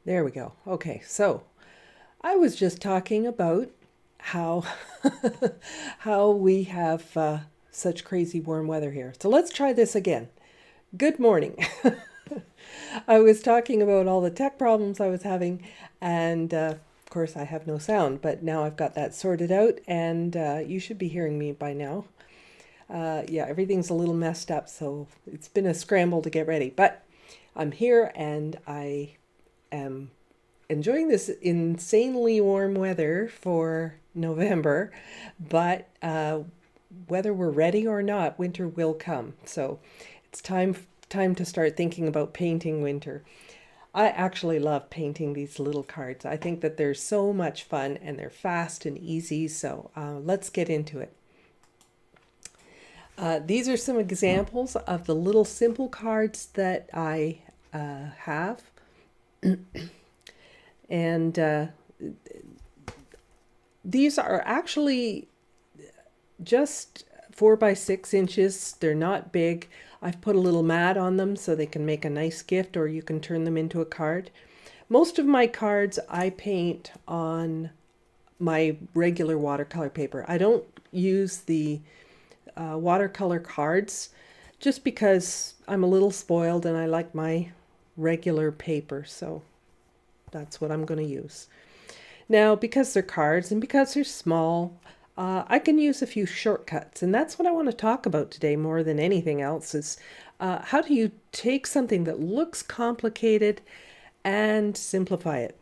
There we go. Okay, so I was just talking about how how we have such crazy warm weather here. So let's try this again. Good morning. I was talking about all the tech problems I was having, and of course I have no sound, but now I've got that sorted out, and you should be hearing me by now. Yeah, everything's a little messed up, so it's been a scramble to get ready, but I'm here and I am enjoying this insanely warm weather for November, but whether we're ready or not, winter will come. So it's time to start thinking about painting winter. I actually love painting these little cards. I think that they're so much fun and they're fast and easy. So let's get into it. These are some examples of the little simple cards that I have. And these are actually just 4 by 6 inches. They're not big. I've put a little mat on them so they can make a nice gift, or you can turn them into a card. Most of my cards I paint on my regular watercolor paper. I don't use the watercolor cards just because I'm a little spoiled and I like my regular paper, so that's what I'm going to use. Now, because they're cards and because they're small, I can use a few shortcuts, and that's what I want to talk about today more than anything else is how do you take something that looks complicated and simplify it.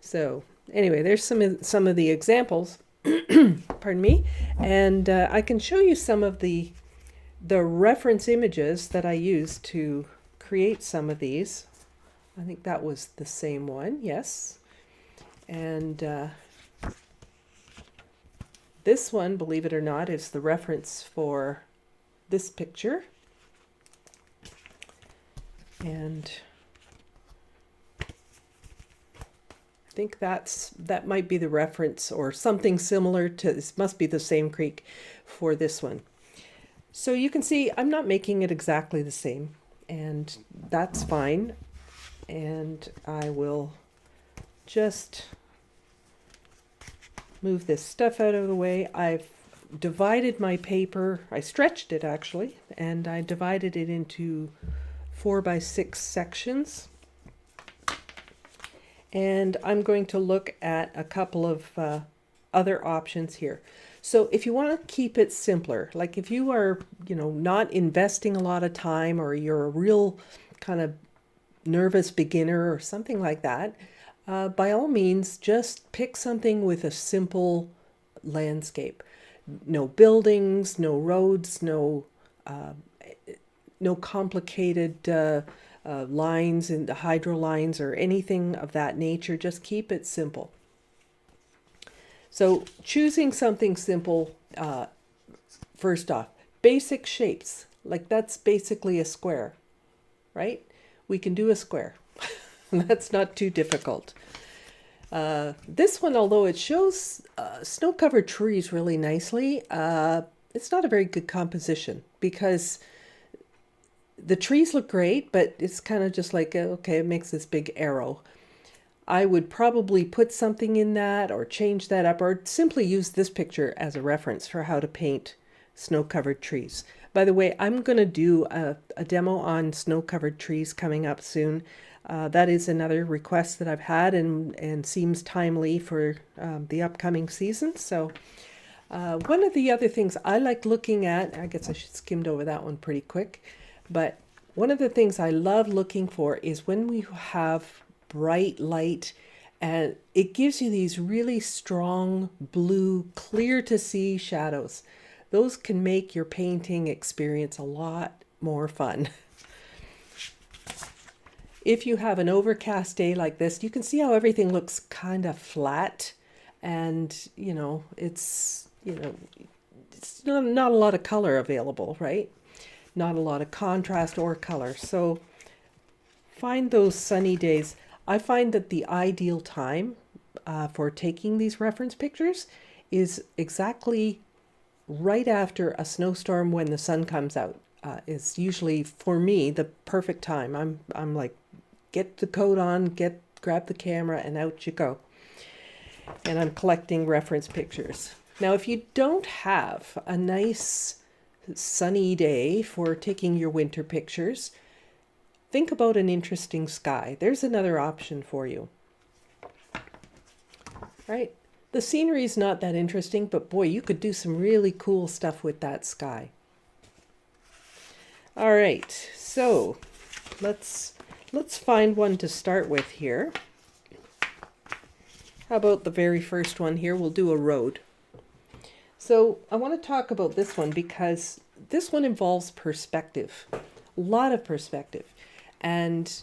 So anyway, there's some of the examples, pardon me, and I can show you some of the reference images that I used to create some of these. I think that was the same one, yes. And this one, believe it or not, is the reference for this picture. And I think that might be the reference or something similar to, this must be the same creek for this one. So you can see I'm not making it exactly the same, and that's fine. And I will just move this stuff out of the way. I've divided my paper, I stretched it actually, and I divided it into 4 by 6 sections. And I'm going to look at a couple of other options here. So if you want to keep it simpler, like if you are, not investing a lot of time, or you're a real kind of nervous beginner or something like that, by all means, just pick something with a simple landscape. No buildings, no roads, no complicated lines and the hydro lines or anything of that nature. Just keep it simple. So choosing something simple, first off, basic shapes. Like that's basically a square, right? We can do a square. That's not too difficult. This one, although it shows snow-covered trees really nicely, it's not a very good composition because the trees look great, but it's kind of just like, okay, it makes this big arrow. I would probably put something in that or change that up, or simply use this picture as a reference for how to paint snow-covered trees. By the way, I'm going to do a demo on snow-covered trees coming up soon. That is another request that I've had and seems timely for the upcoming season. So one of the other things I like looking at, I guess I should skimmed over that one pretty quick, but one of the things I love looking for is when we have bright light and it gives you these really strong blue, clear to see shadows. Those can make your painting experience a lot more fun. If you have an overcast day like this, you can see how everything looks kind of flat, and it's not a lot of color available, right? Not a lot of contrast or color. So find those sunny days. I find that the ideal time for taking these reference pictures is exactly right after a snowstorm when the sun comes out. Is usually for me the perfect time. I'm like get the coat on, grab the camera, and out you go. And I'm collecting reference pictures. Now, if you don't have a nice sunny day for taking your winter pictures, think about an interesting sky. There's another option for you. Right? The scenery is not that interesting, but boy, you could do some really cool stuff with that sky. All right, so let's find one to start with here. How about the very first one here? We'll do a road. So I want to talk about this one because this one involves perspective, a lot of perspective. And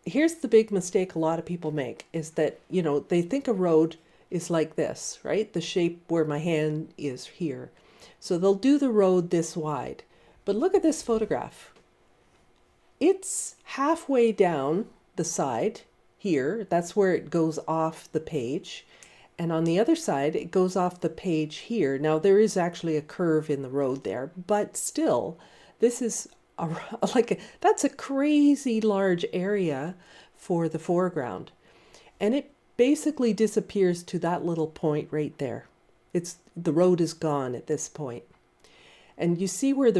here's the big mistake a lot of people make is that, they think a road is like this, right? The shape where my hand is here. So they'll do the road this wide. But look at this photograph. It's halfway down the side here. That's where it goes off the page. And on the other side, it goes off the page here. Now, there is actually a curve in the road there, but still, this is that's a crazy large area for the foreground. And it basically disappears to that little point right there. The road is gone at this point. And you see where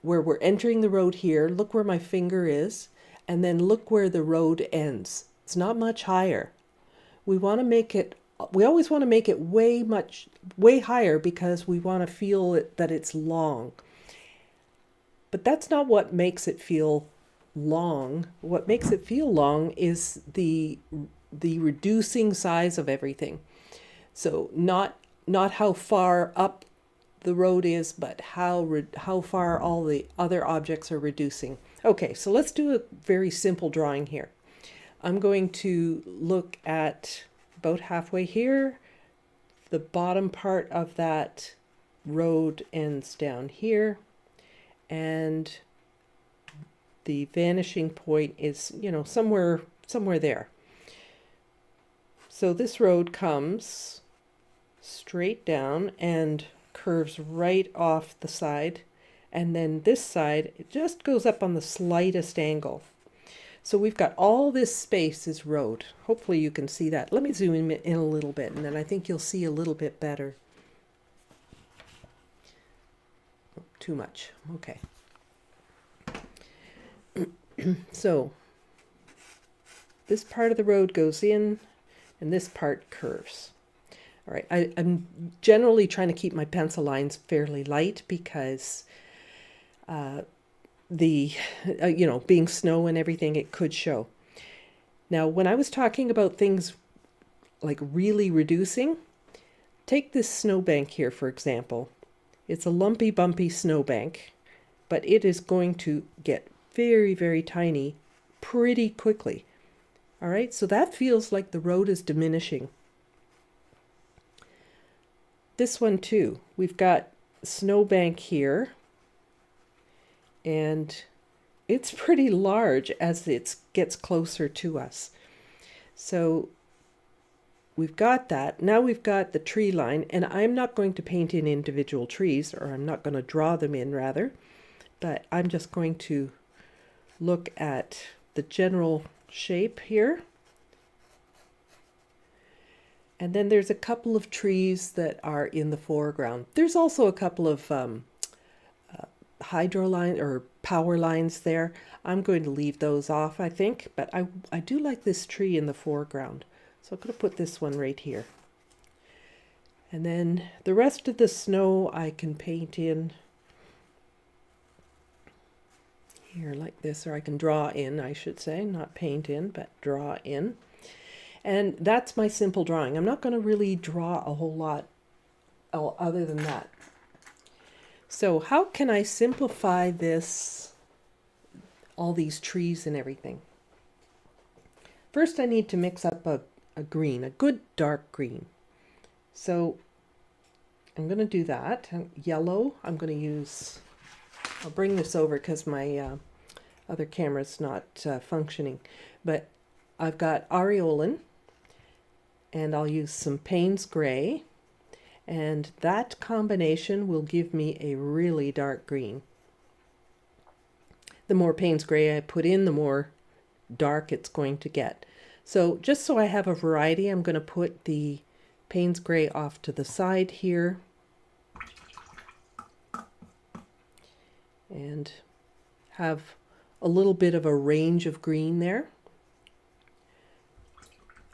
we're entering the road here, look where my finger is, and then look where the road ends. It's not much higher. We always want to make it way higher because we want to feel that it's long. But that's not what makes it feel long. What makes it feel long is the reducing size of everything. So not how far up the road is, but how far all the other objects are reducing. Okay, so let's do a very simple drawing here. I'm going to look at about halfway here. The bottom part of that road ends down here, and the vanishing point is, somewhere there. So this road comes straight down and curves right off the side, and then this side, it just goes up on the slightest angle. So we've got all this space is road. Hopefully you can see that. Let me zoom in a little bit, and then I think you'll see a little bit better. Oh, too much. Okay. So this part of the road goes in, and this part curves. All right, I'm generally trying to keep my pencil lines fairly light because being snow and everything, it could show. Now, when I was talking about things like really reducing, take this snowbank here, for example. It's a lumpy, bumpy snowbank, but it is going to get very, very tiny pretty quickly. All right, so that feels like the road is diminishing. This one too, we've got snowbank here, and it's pretty large as it gets closer to us. So we've got that. Now we've got the tree line, and I'm not going to paint in individual trees, or I'm not going to draw them in rather, but I'm just going to look at the general shape here. And then there's a couple of trees that are in the foreground. There's also a couple of hydro line or power lines there. I'm going to leave those off, I think, but I do like this tree in the foreground. So I'm going to put this one right here. And then the rest of the snow I can paint in here like this, or I can draw in, I should say, not paint in, but draw in. And that's my simple drawing. I'm not going to really draw a whole lot other than that. So how can I simplify this, all these trees and everything? First, I need to mix up a green, a good dark green. So I'm going to do that. Yellow, I'm going to use, I'll bring this over because my other camera's not functioning. But I've got Aureolin, and I'll use some Payne's Gray, and that combination will give me a really dark green. The more Payne's Gray I put in, the more dark it's going to get. So just so I have a variety, I'm going to put the Payne's Gray off to the side here. And have a little bit of a range of green there.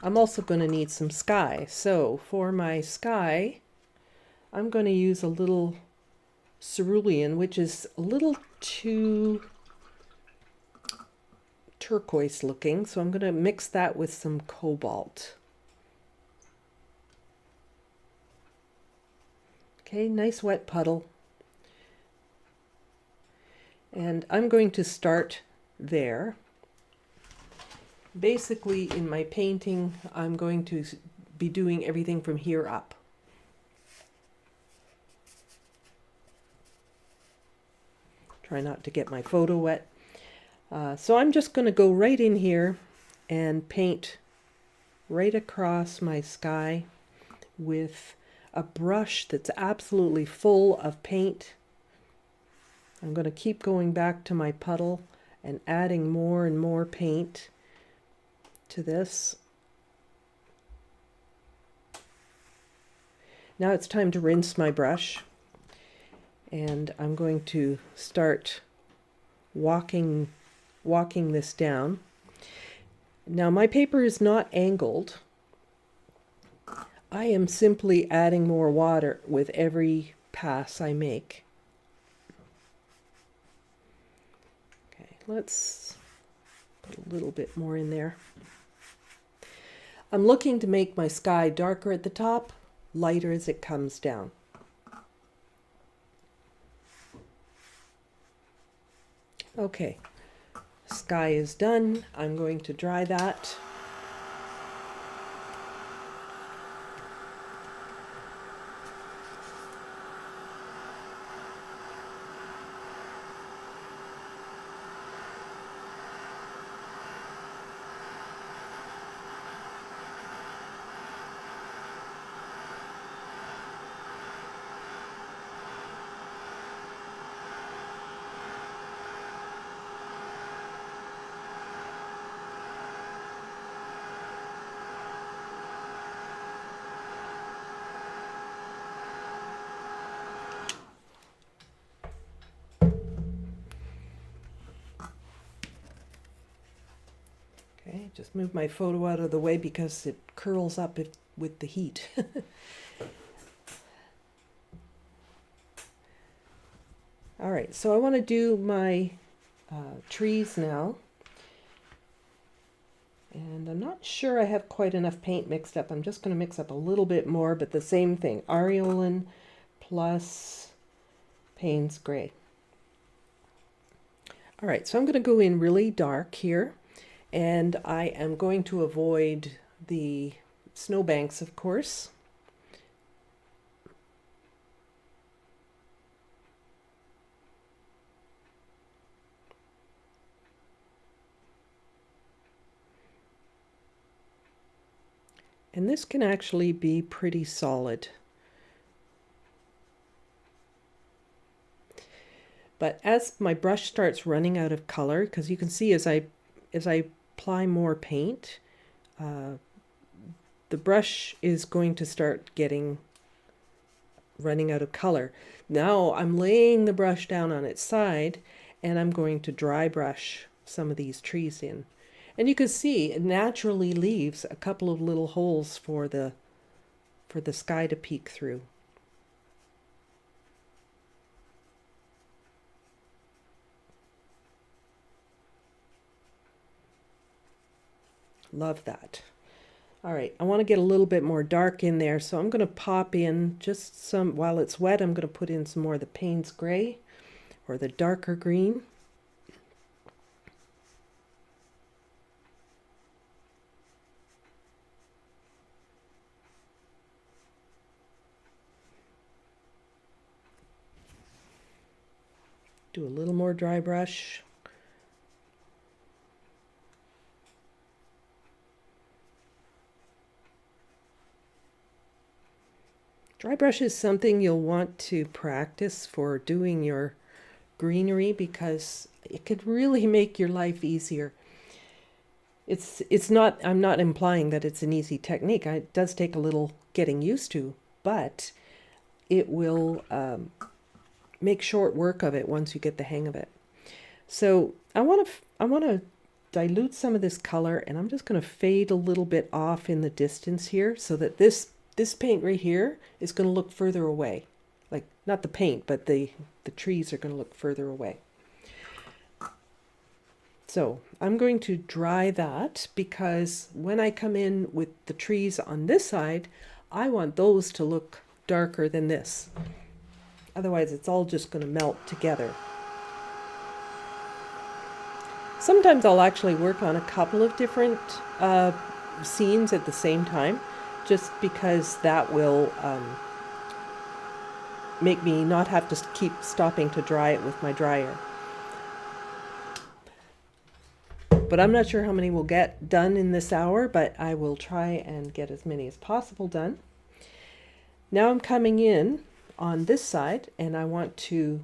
I'm also going to need some sky. So for my sky, I'm going to use a little cerulean, which is a little too turquoise looking. So I'm going to mix that with some cobalt. Okay, nice wet puddle. And I'm going to start there. Basically, in my painting, I'm going to be doing everything from here up. Try not to get my photo wet. So I'm just going to go right in here and paint right across my sky with a brush that's absolutely full of paint. I'm going to keep going back to my puddle and adding more and more paint to this. Now it's time to rinse my brush, and I'm going to start walking this down. Now my paper is not angled. I am simply adding more water with every pass I make. Let's put a little bit more in there. I'm looking to make my sky darker at the top, lighter as it comes down. Okay, sky is done. I'm going to dry that. Okay, just move my photo out of the way because it curls up with the heat. All right, so I want to do my trees now. And I'm not sure I have quite enough paint mixed up. I'm just going to mix up a little bit more, but the same thing. Aureolin plus Payne's Gray. All right, so I'm going to go in really dark here. And I am going to avoid the snowbanks, of course. And this can actually be pretty solid. But as my brush starts running out of color, because you can see as I apply more paint, the brush is going to start running out of color. Now I'm laying the brush down on its side, and I'm going to dry brush some of these trees in. And you can see it naturally leaves a couple of little holes for the sky to peek through. Love that. All right, I want to get a little bit more dark in there, so I'm going to pop in just some, while it's wet, I'm going to put in some more of the Payne's Gray or the darker green. Do a little more dry brush. Dry brush is something you'll want to practice for doing your greenery because it could really make your life easier. It's not, I'm not implying that it's an easy technique. It does take a little getting used to, but it will make short work of it once you get the hang of it. So I want to dilute some of this color, and I'm just going to fade a little bit off in the distance here so that this paint right here is going to look further away. Like, not the paint, but the trees are going to look further away. So I'm going to dry that, because when I come in with the trees on this side, I want those to look darker than this. Otherwise, it's all just going to melt together. Sometimes I'll actually work on a couple of different scenes at the same time, just because that will make me not have to keep stopping to dry it with my dryer. But I'm not sure how many we'll get done in this hour, but I will try and get as many as possible done. Now I'm coming in on this side, and I want to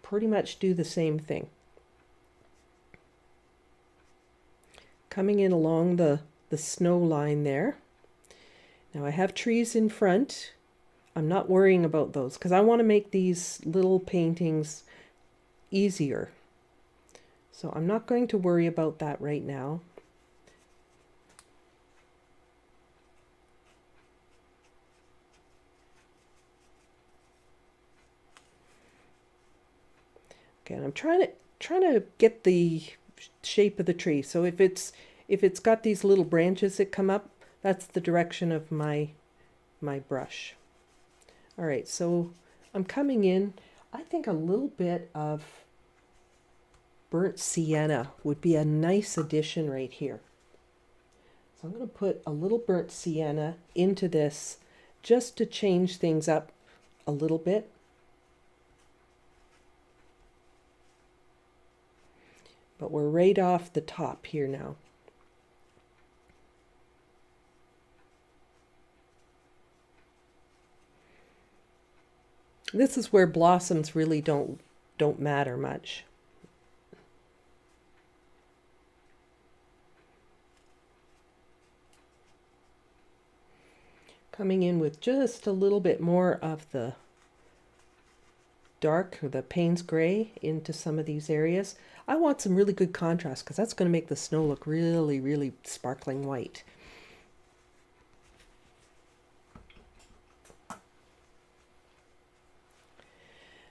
pretty much do the same thing. Coming in along the snow line there. Now I have trees in front. I'm not worrying about those because I want to make these little paintings easier. So I'm not going to worry about that right now. Okay, and I'm trying to get the shape of the tree. So if it's got these little branches that come up, that's the direction of my brush. All right, so I'm coming in. I think a little bit of burnt sienna would be a nice addition right here. So I'm going to put a little burnt sienna into this just to change things up a little bit. But we're right off the top here now. This is where blossoms really don't matter much. Coming in with just a little bit more of the dark, or the Payne's gray, into some of these areas. I want some really good contrast because that's going to make the snow look really, really sparkling white.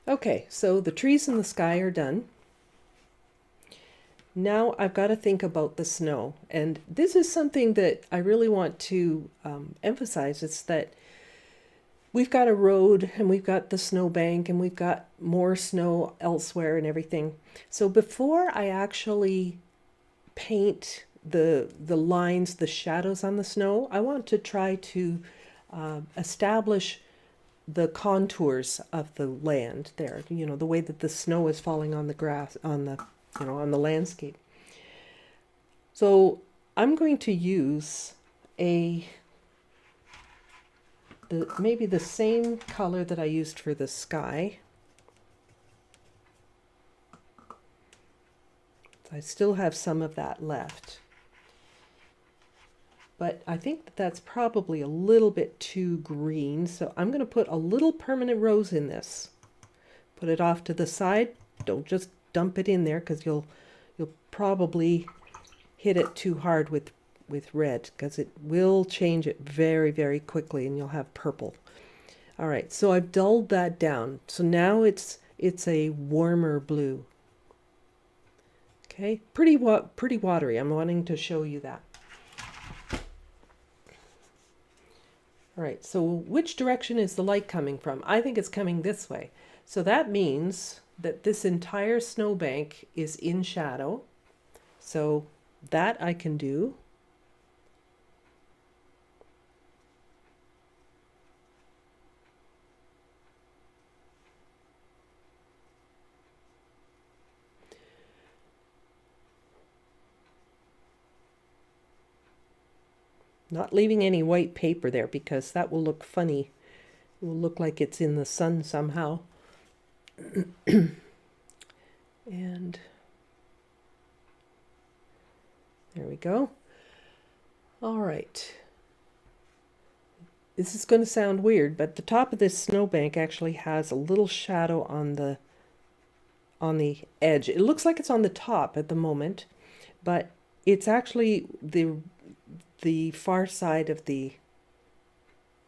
Okay, so the trees in the sky are done. Now I've got to think about the snow. And this is something that I really want to emphasize. It's that we've got a road, and we've got the snowbank, and we've got more snow elsewhere and everything. So before I actually paint the lines, the shadows on the snow, I want to try to establish the contours of the land there, you know, the way that the snow is falling on the grass, on the, you know, on the landscape. So I'm going to use maybe the same color that I used for the sky. I still have some of that left. But I think that's probably a little bit too green, so I'm going to put a little permanent rose in this. Put it off to the side. Don't just dump it in there, because you'll probably hit it too hard with red, because it will change it very, very quickly, and you'll have purple. All right, so I've dulled that down. So now it's a warmer blue. Okay, pretty watery. I'm wanting to show you that. All right, so which direction is the light coming from? I think it's coming this way. So that means that this entire snowbank is in shadow. So that I can do. Not leaving any white paper there, because that will look funny. It will look like it's in the sun somehow. And There we go. All right. This is going to sound weird, but the top of this snowbank actually has a little shadow on the edge. It looks like it's on the top at the moment, but it's actually the far side of the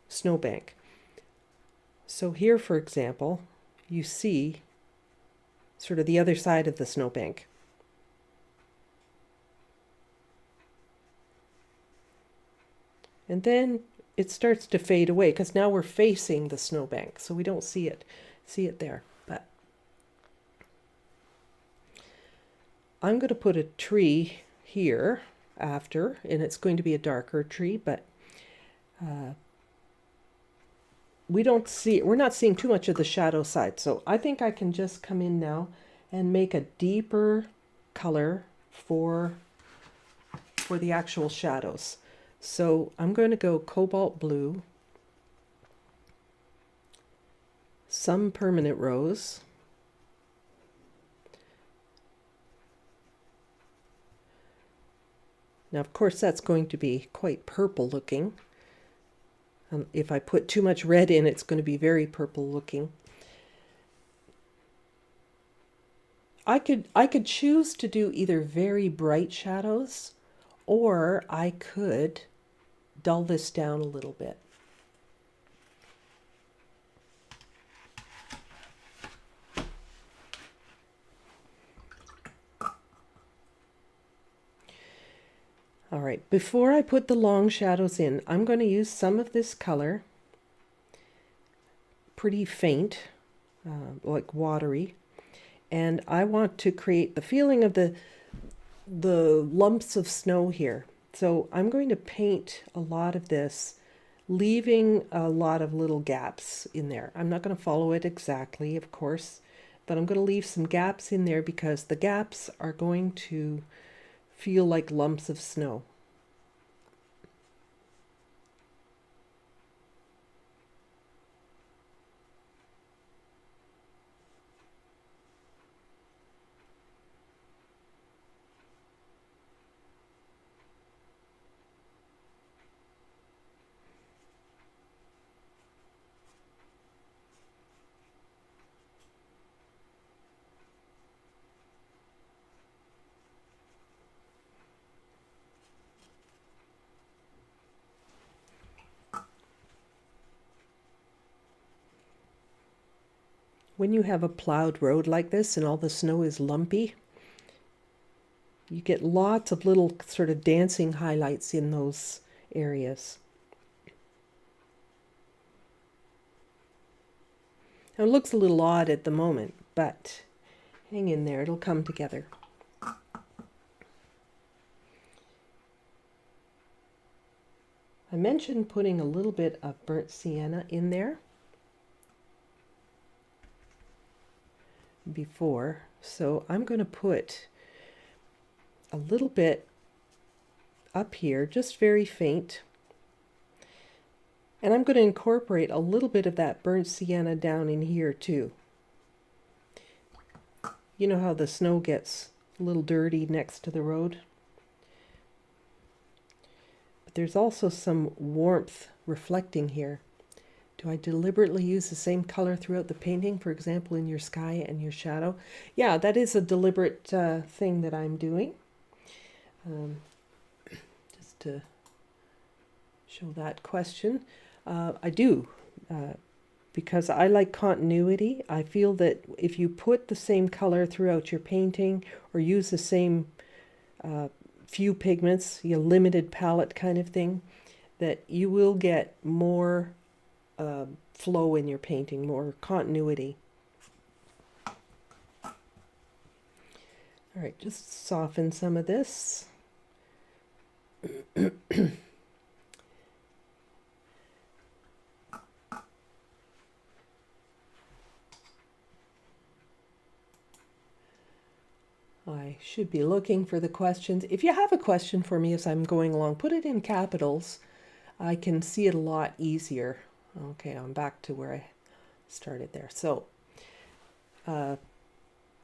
snowbank. So here, for example, you see sort of the other side of the snowbank. And then it starts to fade away because now we're facing the snowbank, so we don't see it there. But I'm going to put a tree here after, and it's going to be a darker tree, but we're not seeing too much of the shadow side. So I think I can just come in now and make a deeper color for the actual shadows. So I'm going to go cobalt blue, some permanent rose, now of course that's going to be quite purple looking. If I put too much red in, it's going to be very purple looking. I could choose to do either very bright shadows, or I could dull this down a little bit. All right, before I put the long shadows in, I'm going to use some of this color, pretty faint, like watery, and I want to create the feeling of the lumps of snow here. So I'm going to paint a lot of this, leaving a lot of little gaps in there. I'm not going to follow it exactly, of course, but I'm going to leave some gaps in there because the gaps are going to feel like lumps of snow. When you have a plowed road like this and all the snow is lumpy, you get lots of little sort of dancing highlights in those areas. Now it looks a little odd at the moment, but hang in there, it'll come together. I mentioned putting a little bit of burnt sienna in there before, so I'm going to put a little bit up here, just very faint, and I'm going to incorporate a little bit of that burnt sienna down in here too. You know how the snow gets a little dirty next to the road? But there's also some warmth reflecting here. Do I deliberately use the same color throughout the painting, for example, in your sky and your shadow? Yeah, that is a deliberate thing that I'm doing. Just to show that question. I do, because I like continuity. I feel that if you put the same color throughout your painting or use the same few pigments, a limited palette kind of thing, that you will get more flow in your painting, more continuity. All right, just soften some of this. I should be looking for the questions. If you have a question for me as I'm going along, put it in capitals. I can see it a lot easier. Okay, I'm back to where I started there. So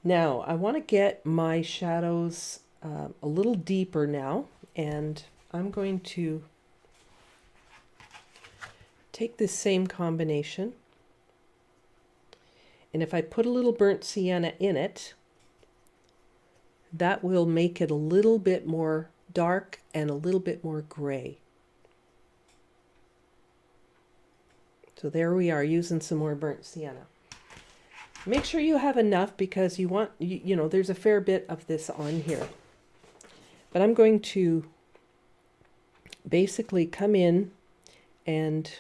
now I want to get my shadows a little deeper now, and I'm going to take this same combination, and if I put a little burnt sienna in it, that will make it a little bit more dark and a little bit more gray. So there we are, using some more burnt sienna. Make sure you have enough, because you want, you know, there's a fair bit of this on here. But I'm going to basically come in and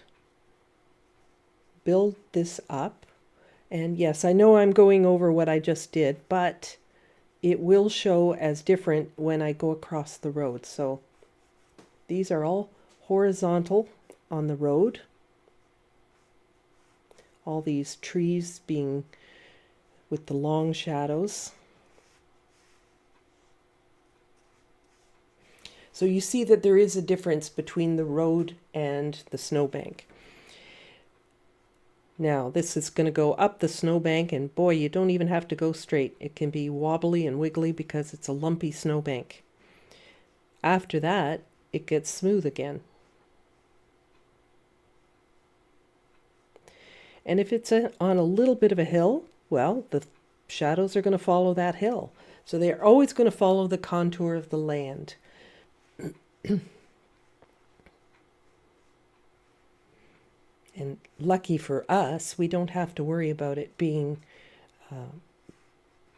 build this up. And yes, I know I'm going over what I just did, but it will show as different when I go across the road. So these are all horizontal on the road. All these trees being with the long shadows. So you see that there is a difference between the road and the snowbank. Now this is going to go up the snowbank, and boy, you don't even have to go straight. It can be wobbly and wiggly because it's a lumpy snowbank. After that, it gets smooth again. And if it's on a little bit of a hill, well, the shadows are going to follow that hill. So they're always going to follow the contour of the land. And lucky for us, we don't have to worry about it being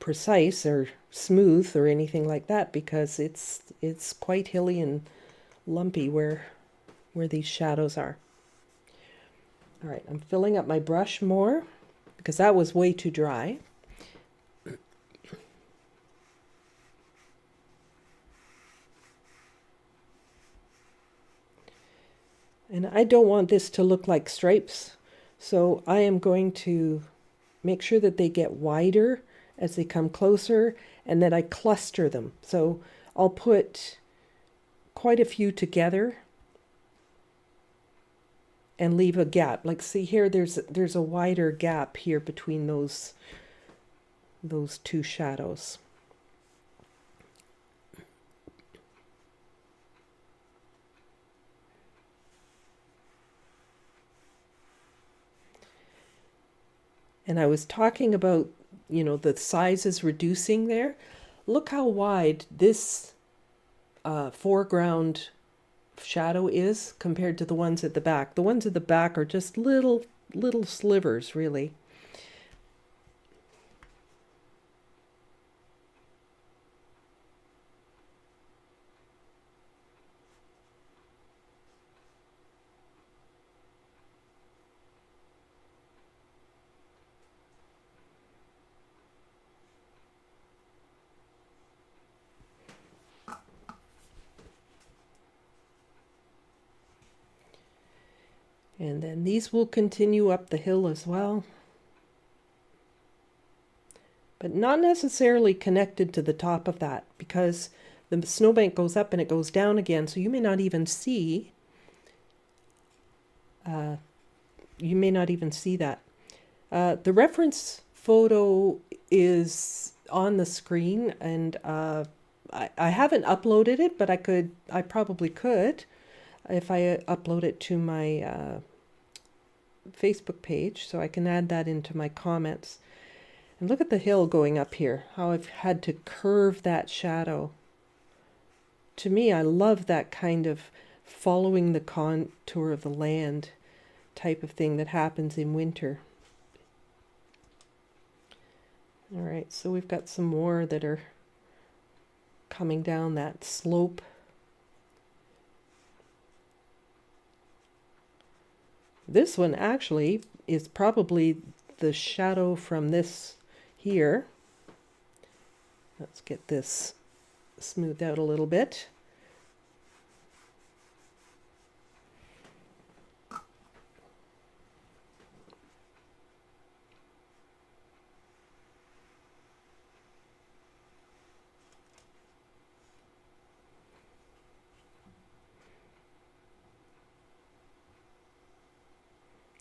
precise or smooth or anything like that, because it's quite hilly and lumpy where these shadows are. All right, I'm filling up my brush more because that was way too dry. And I don't want this to look like stripes, so I am going to make sure that they get wider as they come closer, and that I cluster them. So I'll put quite a few together and leave a gap. Like, see here, there's a wider gap here between those two shadows. And I was talking about, you know, the sizes reducing there. Look how wide this foreground shadow is compared to the ones at the back. The ones at the back are just little slivers, really. And then these will continue up the hill as well, but not necessarily connected to the top of that, because the snowbank goes up and it goes down again, so you may not even see that. The reference photo is on the screen, and I haven't uploaded it, but I probably could if I upload it to my Facebook page, so I can add that into my comments. And look at the hill going up here, how I've had to curve that shadow. To me, I love that kind of following the contour of the land type of thing that happens in winter. All right, so we've got some more that are coming down that slope. This one actually is probably the shadow from this here. Let's get this smoothed out a little bit.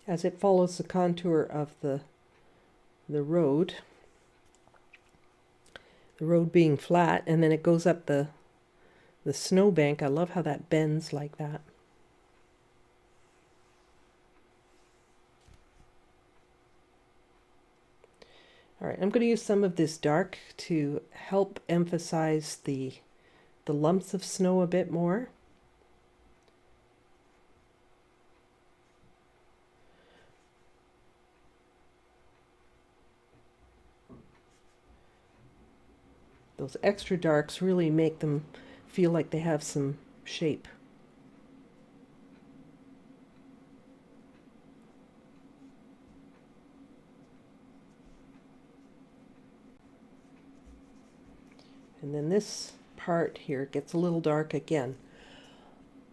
As it follows the contour of the road. the road being flat, and then it goes up the snowbank. I love how that bends like that. All right, I'm going to use some of this dark to help emphasize the lumps of snow a bit more. Those extra darks really make them feel like they have some shape. And then this part here gets a little dark again.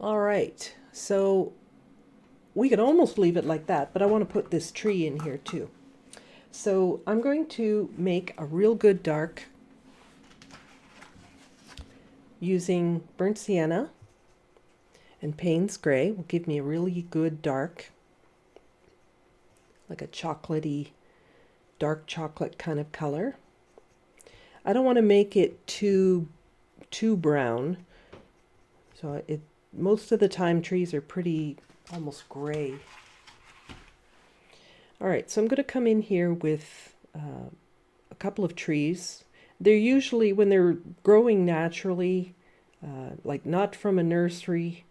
All right, so we could almost leave it like that, but I want to put this tree in here too. So I'm going to make a real good dark using burnt sienna and Payne's gray. Will give me a really good dark, like a chocolatey, dark chocolate kind of color. I don't want to make it too brown. So most of the time trees are pretty almost gray. All right, so I'm going to come in here with a couple of trees. They're usually, when they're growing naturally, like not from a nursery,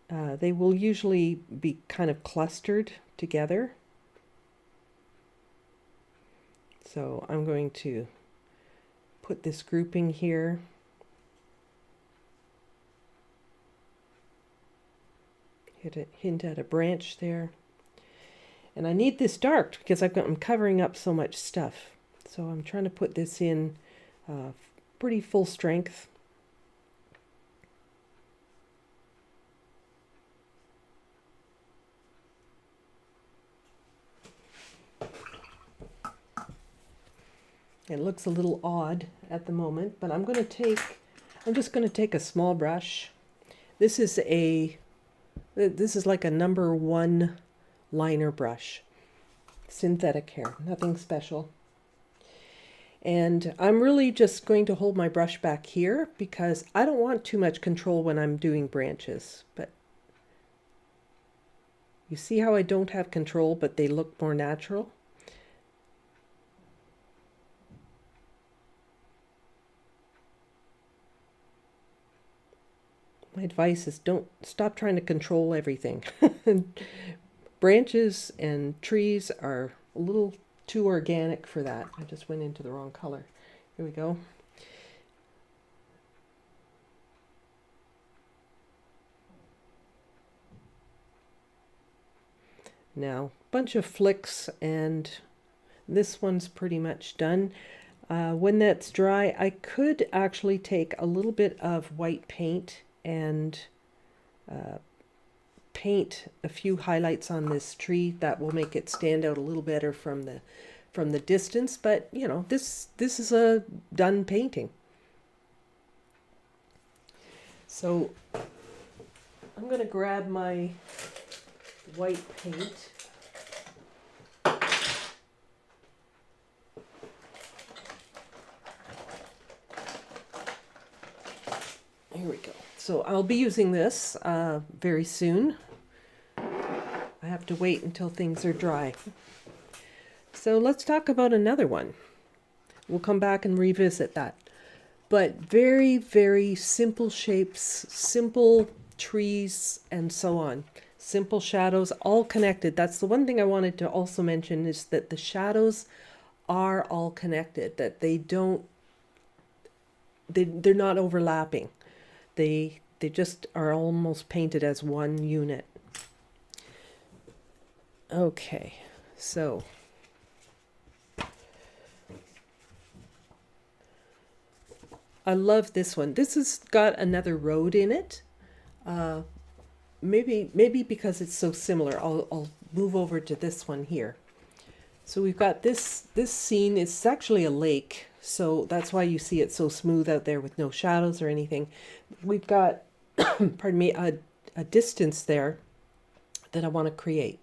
they will usually be kind of clustered together. So I'm going to put this grouping here. Hint at a branch there. And I need this dark because I'm covering up so much stuff. So I'm trying to put this in pretty full strength. It looks a little odd at the moment, but I'm just going to take a small brush. This is like a #1 liner brush, synthetic hair, nothing special. And I'm really just going to hold my brush back here because I don't want too much control when I'm doing branches. But you see how I don't have control, but they look more natural? My advice is don't stop trying to control everything. Branches and trees are a little too organic for that. I just went into the wrong color. Here we go. Now, bunch of flicks, and this one's pretty much done. When that's dry, I could actually take a little bit of white paint and paint a few highlights on this tree. That will make it stand out a little better from the distance, but you know, this is a done painting. So I'm going to grab my white paint. Here we go. So I'll be using this very soon. I have to wait until things are dry. So let's talk about another one. We'll come back and revisit that. But very, very simple shapes, simple trees, and so on. Simple shadows, all connected. That's the one thing I wanted to also mention, is that the shadows are all connected, that they're not overlapping. They just are almost painted as one unit. Okay, so I love this one. This has got another road in it. Maybe because it's so similar, I'll move over to this one here. So we've got this scene. It's actually a lake, so that's why you see it so smooth out there with no shadows or anything. We've got, pardon me, a distance there that I want to create.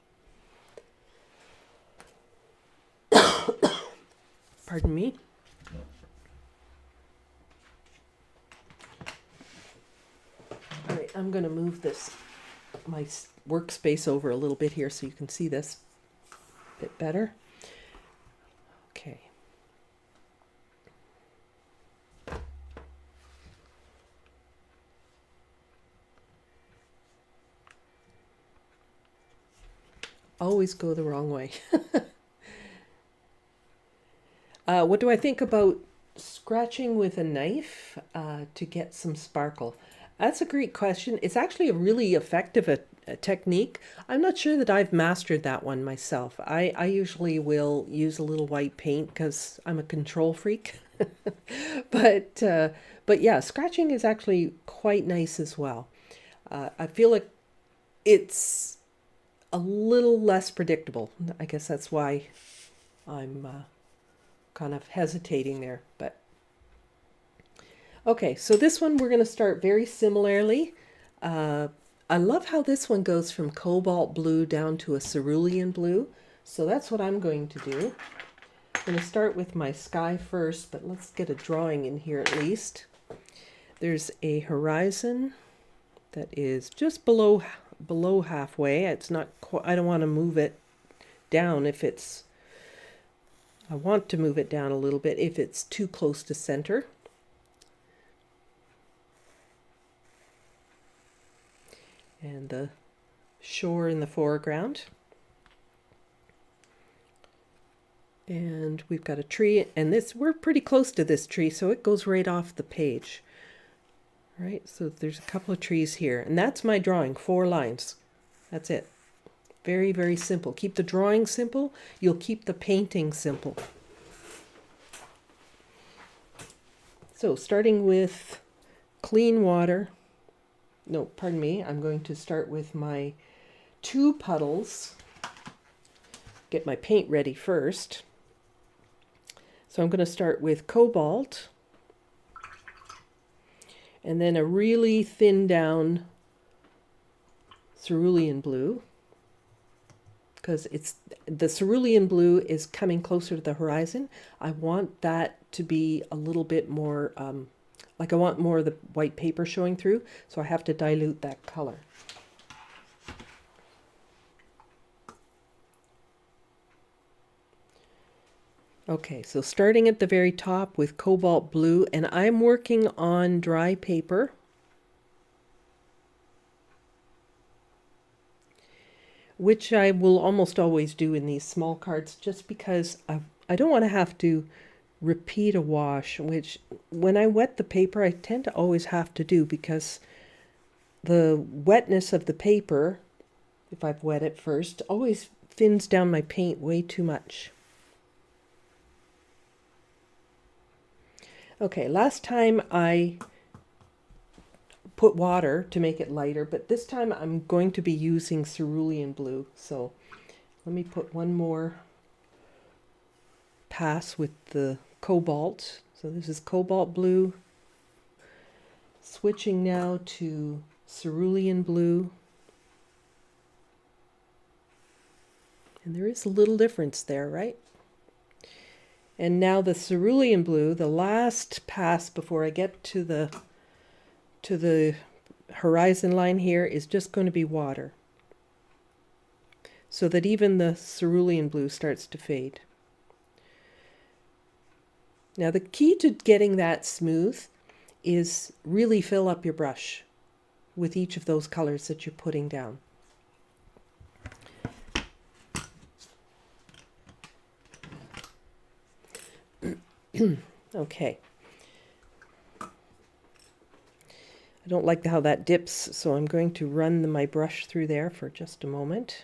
Pardon me. right, I'm going to move my workspace over a little bit here so you can see this a bit better. Okay. Always go the wrong way. What do I think about scratching with a knife to get some sparkle? That's a great question. It's actually a really effective a technique. I'm not sure that I've mastered that one myself. I usually will use a little white paint because I'm a control freak. But yeah, scratching is actually quite nice as well. I feel like it's a little less predictable. I guess that's why I'm kind of hesitating there. But okay, so this one we're going to start very similarly. I love how this one goes from cobalt blue down to a cerulean blue. So that's what I'm going to do. I'm going to start with my sky first, but let's get a drawing in here at least. There's a horizon that is just below halfway. It's not quite, I don't want to move it down if it's, I want to move it down a little bit if it's too close to center. And the shore in the foreground. And we've got a tree, and we're pretty close to this tree, so it goes right off the page. Right, so there's a couple of trees here, and that's my drawing, 4 lines. That's it. Very, very simple. Keep the drawing simple, you'll keep the painting simple. So starting with clean water. No, pardon me, I'm going to start with my 2 puddles. Get my paint ready first. So I'm going to start with cobalt. And then a really thin down cerulean blue. Because the cerulean blue is coming closer to the horizon. I want that to be a little bit more, like I want more of the white paper showing through, so I have to dilute that color. Okay, so starting at the very top with cobalt blue, and I'm working on dry paper. Which I will almost always do in these small cards just because I don't want to have to repeat a wash, which when I wet the paper I tend to always have to do because the wetness of the paper, if I've wet it first, always thins down my paint way too much. Okay, last time I put water to make it lighter, but this time I'm going to be using cerulean blue. So let me put one more pass with the cobalt. So this is cobalt blue. Switching now to cerulean blue. And there is a little difference there, right? And now the cerulean blue, the last pass before I get to the horizon line here, is just going to be water. So that even the cerulean blue starts to fade. Now the key to getting that smooth is really fill up your brush with each of those colors that you're putting down. Okay. I don't like how that dips, so I'm going to run my brush through there for just a moment.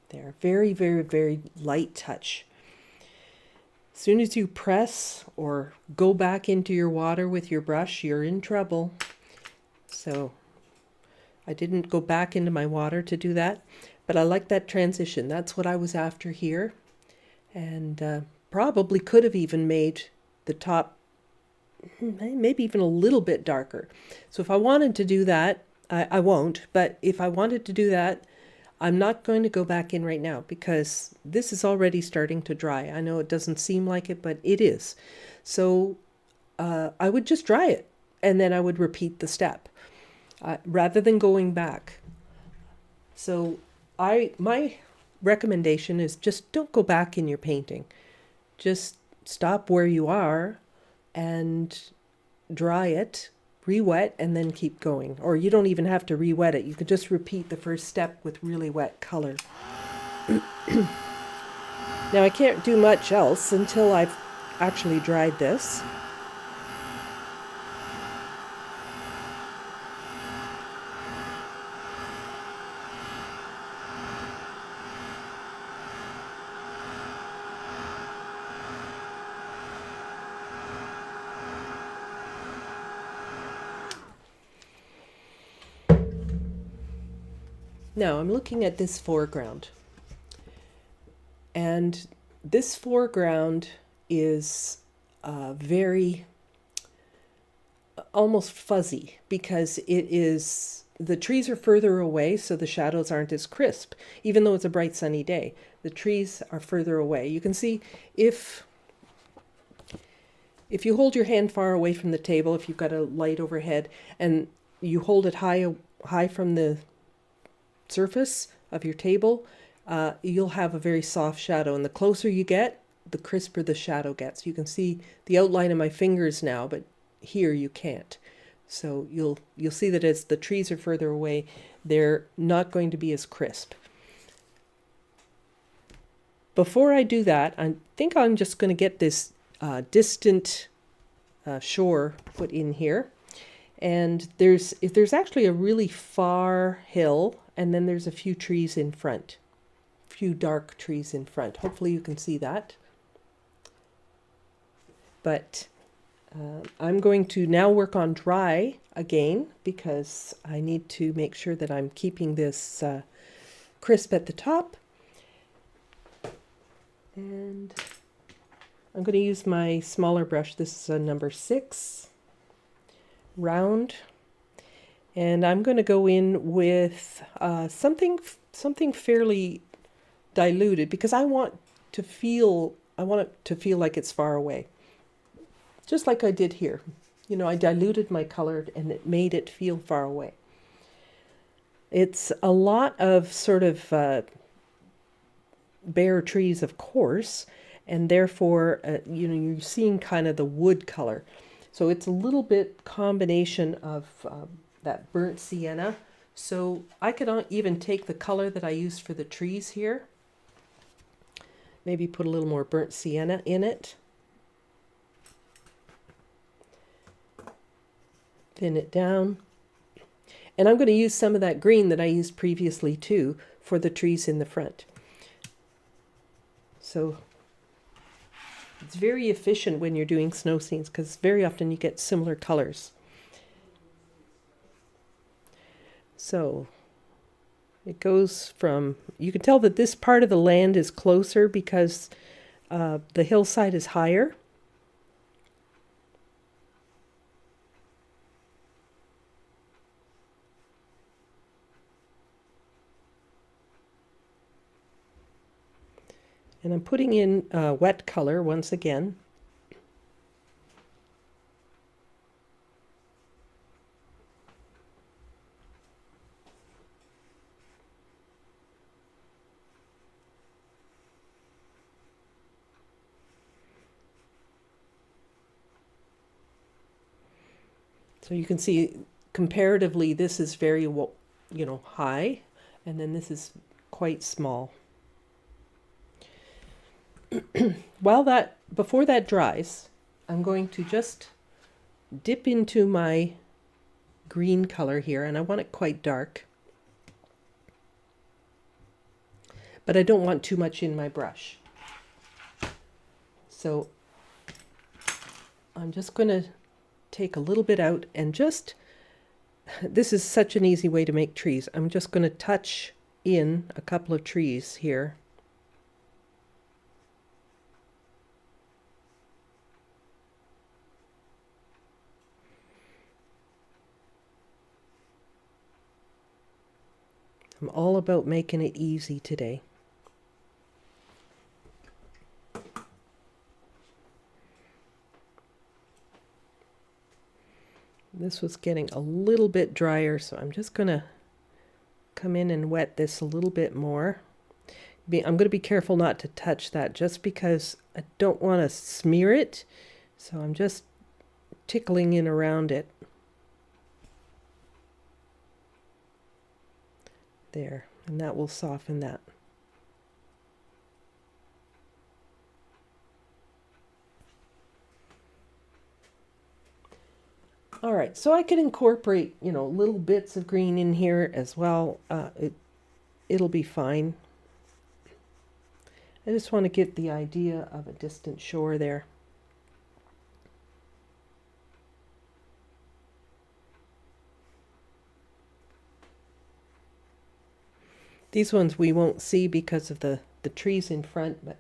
There, very, very, very light touch. As soon as you press or go back into your water with your brush, you're in trouble. So I didn't go back into my water to do that, but I like that transition. That's what I was after here. And probably could have even made the top maybe even a little bit darker. So if I wanted to do that, I won't, but if I wanted to do that, I'm not going to go back in right now because this is already starting to dry. I know it doesn't seem like it, but it is. So I would just dry it and then I would repeat the step rather than going back. So my recommendation is just don't go back in your painting. Just stop where you are and dry it, re-wet, and then keep going. Or you don't even have to re-wet it. You could just repeat the first step with really wet color. Now I can't do much else until I've actually dried this. Now I'm looking at this foreground. And this foreground is very almost fuzzy because the trees are further away, so the shadows aren't as crisp. Even though it's a bright sunny day, the trees are further away. You can see if you hold your hand far away from the table, if you've got a light overhead, and you hold it high from the surface of your table, you'll have a very soft shadow. And the closer you get, the crisper the shadow gets. You can see the outline of my fingers now, but here you can't. So you'll see that as the trees are further away, they're not going to be as crisp. Before I do that, I think I'm just going to get this distant shore put in here. And there's actually a really far hill, and then there's a few trees in front, a few dark trees in front. Hopefully you can see that. But I'm going to now work on dry again because I need to make sure that I'm keeping this crisp at the top. And I'm going to use my smaller brush. This is a number 6, round. And I'm going to go in with something fairly diluted because I want it to feel like it's far away. Just like I did here. You know, I diluted my color and it made it feel far away. It's a lot of sort of bare trees, of course, and therefore, you're seeing kind of the wood color. So it's a little bit combination of that burnt sienna. So I could even take the color that I used for the trees here, maybe put a little more burnt sienna in it. Thin it down. And I'm going to use some of that green that I used previously too for the trees in the front. So it's very efficient when you're doing snow scenes because very often you get similar colors. So it goes from, you can tell that this part of the land is closer because the hillside is higher. And I'm putting in wet color once again. So you can see comparatively this is very, high, and then this is quite small. Before that dries, I'm going to just dip into my green color here, and I want it quite dark. But I don't want too much in my brush. So I'm just going to take a little bit out and this is such an easy way to make trees. I'm just going to touch in a couple of trees here. I'm all about making it easy today. This was getting a little bit drier, so I'm just going to come in and wet this a little bit more. I'm going to be careful not to touch that just because I don't want to smear it. So I'm just tickling in around it. There, and that will soften that. All right, so I can incorporate, little bits of green in here as well. It'll be fine. I just want to get the idea of a distant shore there. These ones we won't see because of the trees in front, but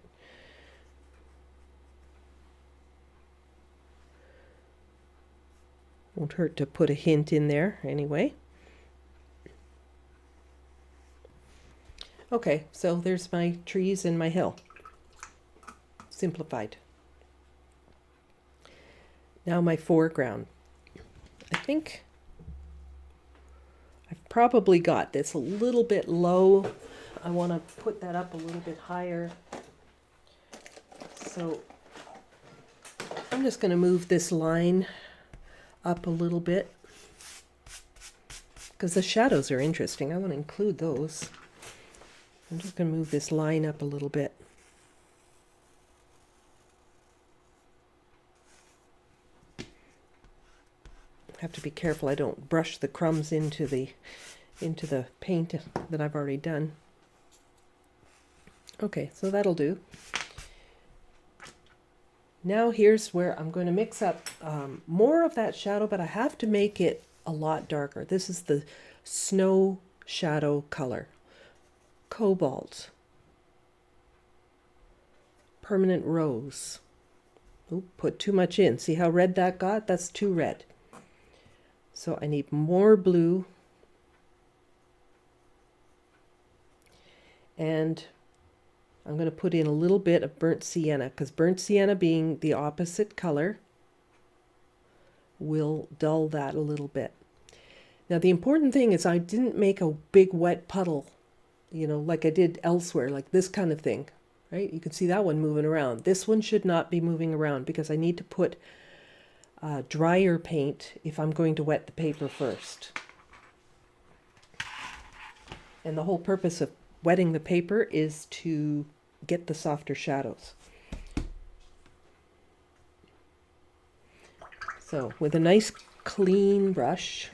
won't hurt to put a hint in there anyway. Okay, so there's my trees and my hill. Simplified. Now my foreground. I think I've probably got this a little bit low. I want to put that up a little bit higher. So I'm just going to move this line up a little bit because the shadows are interesting. I want to include those. I'm just going to move this line up a little bit. Have to be careful I don't brush the crumbs into the paint that I've already done. Okay, so that'll do. Now here's where I'm going to mix up more of that shadow, but I have to make it a lot darker. This is the snow shadow color. Cobalt. Permanent rose. Ooh, put too much in. See how red that got? That's too red. So I need more blue. And I'm going to put in a little bit of burnt sienna, because burnt sienna, being the opposite color, will dull that a little bit. Now the important thing is I didn't make a big wet puddle, like I did elsewhere, like this kind of thing, right? You can see that one moving around. This one should not be moving around because I need to put drier paint if I'm going to wet the paper first. And the whole purpose of wetting the paper is to get the softer shadows. So with a nice clean brush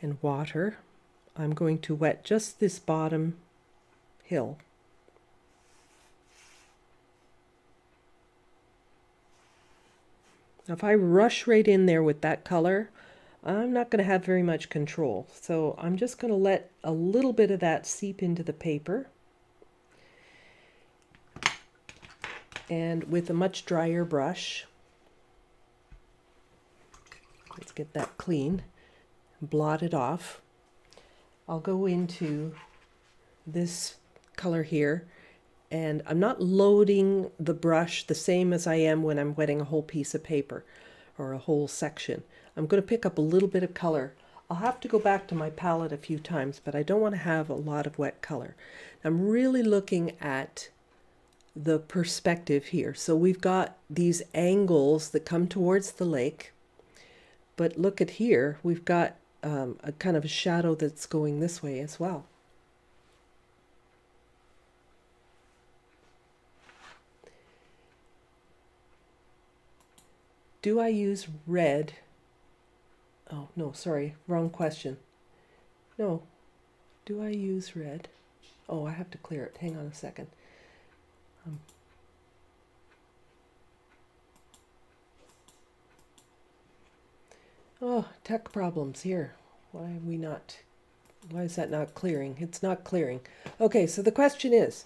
and water, I'm going to wet just this bottom hill. Now if I rush right in there with that color, I'm not going to have very much control. So I'm just going to let a little bit of that seep into the paper. And with a much drier brush, let's get that clean, blot it off. I'll go into this color here, and I'm not loading the brush the same as I am when I'm wetting a whole piece of paper or a whole section. I'm going to pick up a little bit of color. I'll have to go back to my palette a few times, but I don't want to have a lot of wet color. I'm really looking at the perspective here. So we've got these angles that come towards the lake, but look at here, we've got a kind of a shadow that's going this way as well. Do I use red? Oh, no, sorry, wrong question. No, do I use red? Oh, I have to clear it. Hang on a second. Oh, tech problems here. Why is that not clearing? It's not clearing. Okay, so the question is,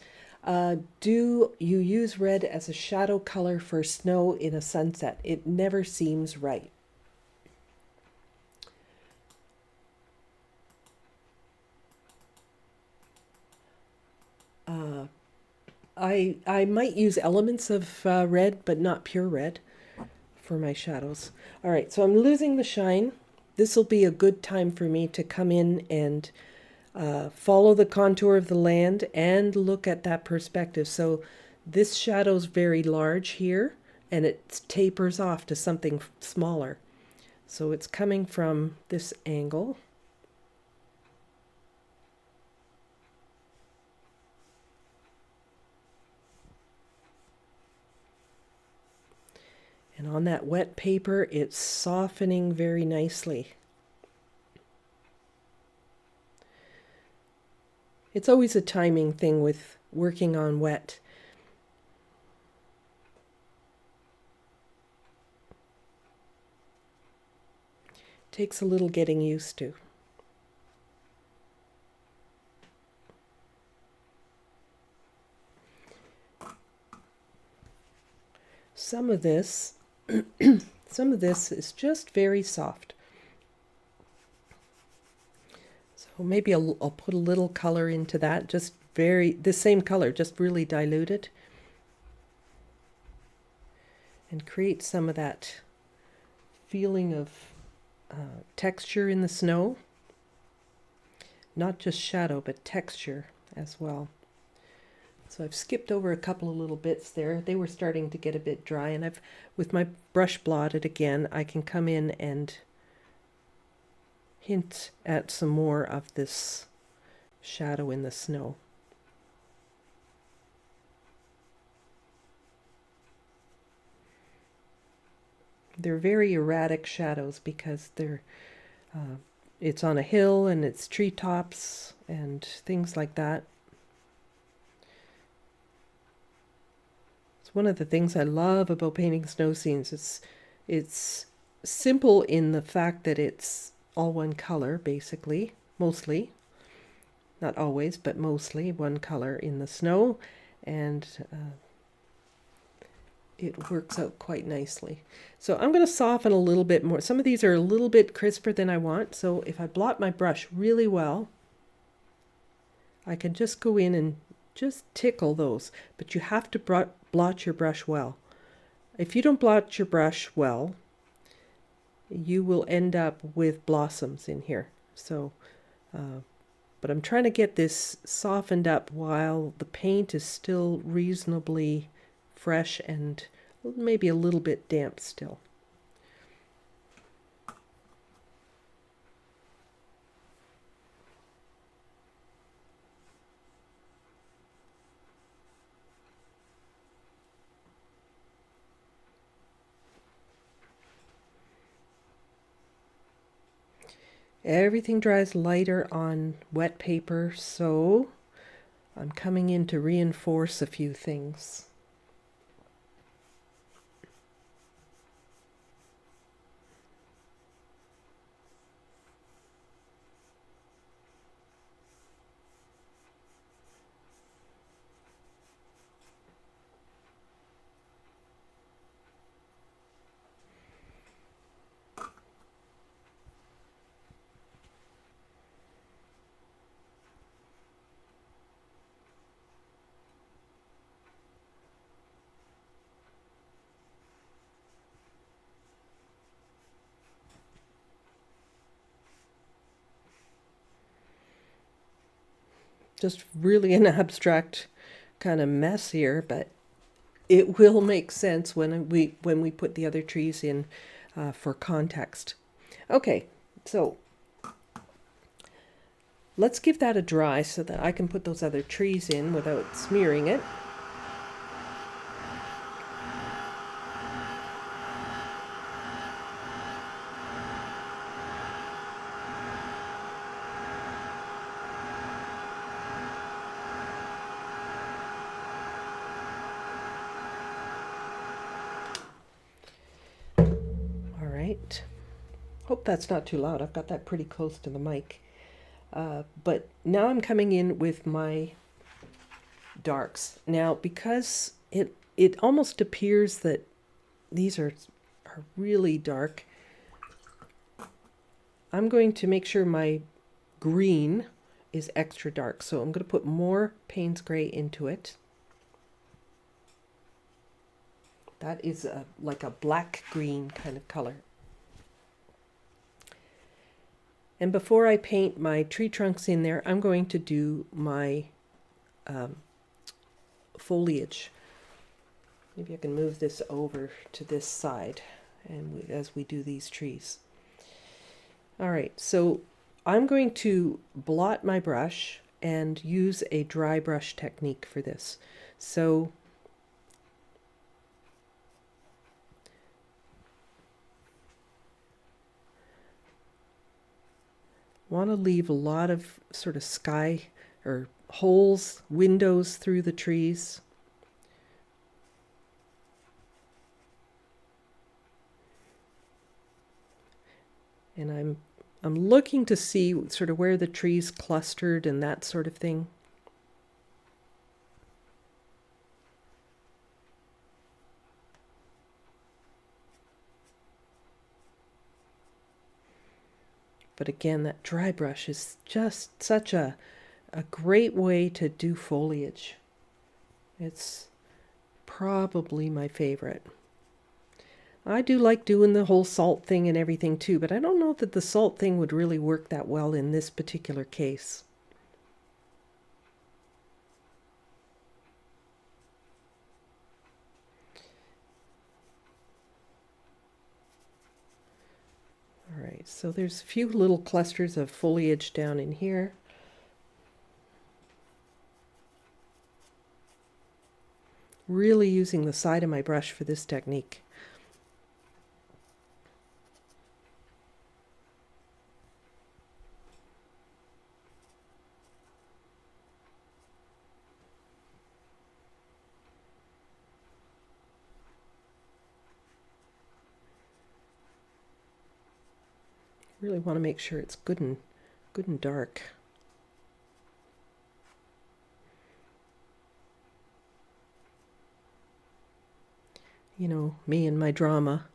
do you use red as a shadow color for snow in a sunset? It never seems right. I might use elements of red, but not pure red for my shadows. All right, so I'm losing the shine. This will be a good time for me to come in and follow the contour of the land and look at that perspective. So this shadow's very large here, and it tapers off to something smaller. So it's coming from this angle. And on that wet paper, it's softening very nicely. It's always a timing thing with working on wet. Takes a little getting used to. Some of this is just very soft. So maybe I'll put a little color into that, just the same color, just really diluted. And create some of that feeling of texture in the snow. Not just shadow, but texture as well. So I've skipped over a couple of little bits there. They were starting to get a bit dry, and with my brush blotted again, I can come in and hint at some more of this shadow in the snow. They're very erratic shadows because it's on a hill and it's treetops and things like that. It's one of the things I love about painting snow scenes. It's simple in the fact that it's all one color, basically, mostly. Not always, but mostly one color in the snow, and it works out quite nicely. So I'm going to soften a little bit more. Some of these are a little bit crisper than I want, so if I blot my brush really well, I can just go in and just tickle those, but you have to blot your brush well. If you don't blot your brush well, you will end up with blossoms in here. So, but I'm trying to get this softened up while the paint is still reasonably fresh and maybe a little bit damp still. Everything dries lighter on wet paper, so I'm coming in to reinforce a few things. Just really an abstract kind of mess here, but it will make sense when we put the other trees in for context. Okay, so let's give that a dry so that I can put those other trees in without smearing it. Hope that's not too loud. I've got that pretty close to the mic. But now I'm coming in with my darks. Now, because it almost appears that these are really dark, I'm going to make sure my green is extra dark. So I'm going to put more Payne's Gray into it. That is like a black green kind of color. And before I paint my tree trunks in there, I'm going to do my foliage. Maybe I can move this over to this side and as we do these trees. All right, so I'm going to blot my brush and use a dry brush technique for this. So want to leave a lot of sort of sky or holes, windows through the trees. And I'm looking to see sort of where the trees clustered and that sort of thing. But again, that dry brush is just such a great way to do foliage. It's probably my favorite. I do like doing the whole salt thing and everything too, but I don't know that the salt thing would really work that well in this particular case. All right, so there's a few little clusters of foliage down in here. Really using the side of my brush for this technique. Really want to make sure it's good and dark. You know, me and my drama.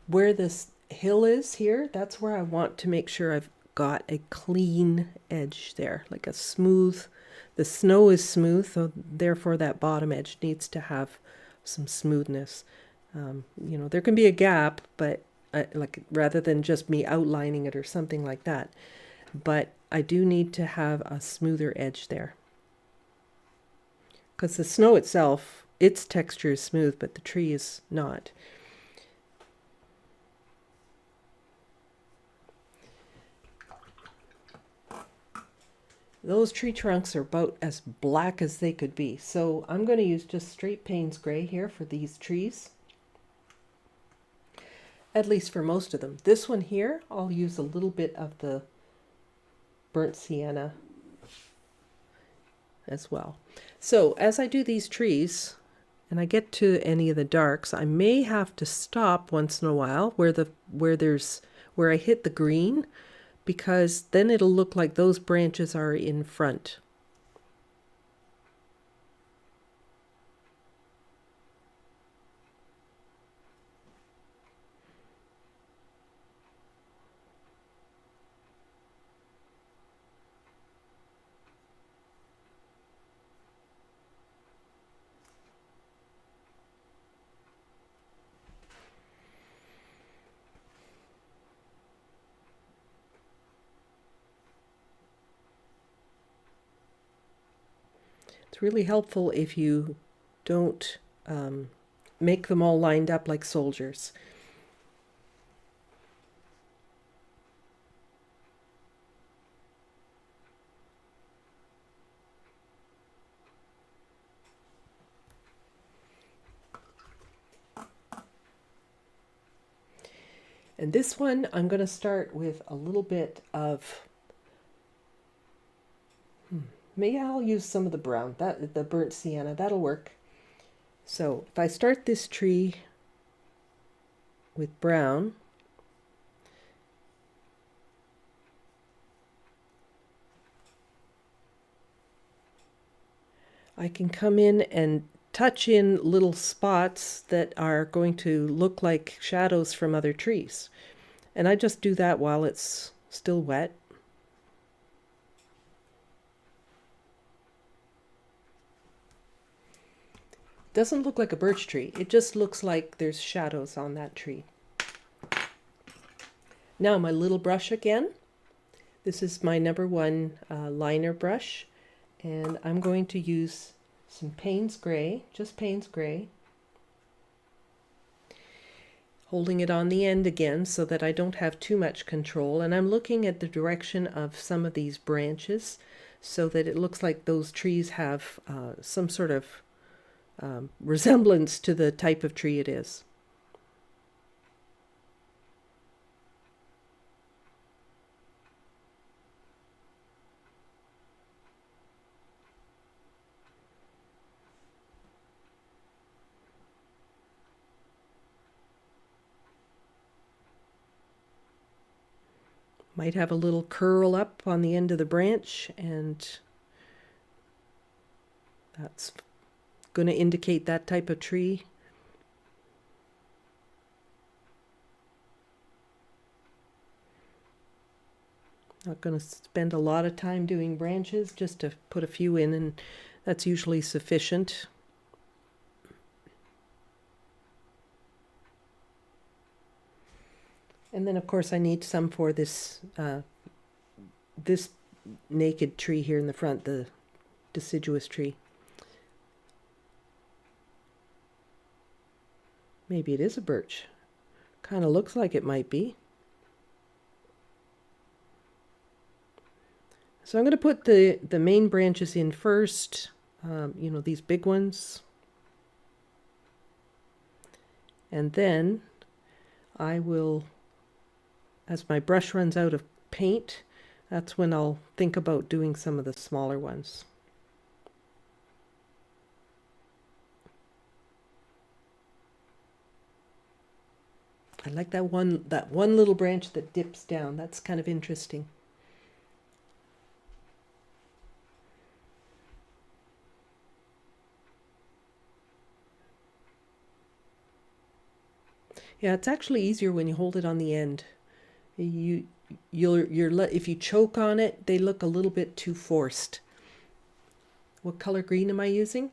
Where this hill is here, that's where I want to make sure I've got a clean edge there, like a smooth, the snow is smooth, so therefore that bottom edge needs to have some smoothness. You know, there can be a gap, but like rather than just me outlining it or something like that, but I do need to have a smoother edge there. Because the snow itself, its texture is smooth, but the tree is not. Those tree trunks are about as black as they could be. So I'm going to use just straight Payne's Gray here for these trees. At least for most of them. This one here, I'll use a little bit of the burnt sienna as well. So as I do these trees, and I get to any of the darks, I may have to stop once in a while where I hit the green, because then it'll look like those branches are in front. It's really helpful if you don't make them all lined up like soldiers. And this one, I'm going to start with a little bit of, maybe I'll use some of the brown, the burnt sienna, that'll work. So if I start this tree with brown, I can come in and touch in little spots that are going to look like shadows from other trees. And I just do that while it's still wet. Doesn't look like a birch tree. It just looks like there's shadows on that tree. Now my little brush again. This is my #1 liner brush, and I'm going to use some Payne's Gray, just Payne's Gray. Holding it on the end again so that I don't have too much control, and I'm looking at the direction of some of these branches so that it looks like those trees have some sort of resemblance to the type of tree it is. Might have a little curl up on the end of the branch, and that's going to indicate that type of tree. Not going to spend a lot of time doing branches, just to put a few in, and that's usually sufficient. And then of course I need some for this this naked tree here in the front, the deciduous tree. Maybe it is a birch. Kind of looks like it might be. So I'm going to put the main branches in first, you know, these big ones. And then I will, as my brush runs out of paint, that's when I'll think about doing some of the smaller ones. I like that one little branch that dips down. That's kind of interesting. Yeah, it's actually easier when you hold it on the end. If you choke on it, they look a little bit too forced. What color green am I using?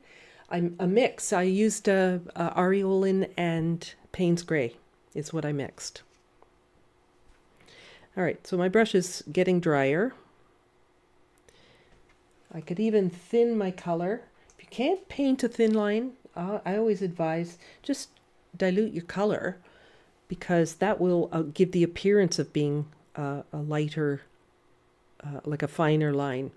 I'm a mix. I used Areolin and Payne's Gray is what I mixed. All right, so my brush is getting drier. I could even thin my color. If you can't paint a thin line, I always advise just dilute your color, because that will give the appearance of being a lighter, like a finer line.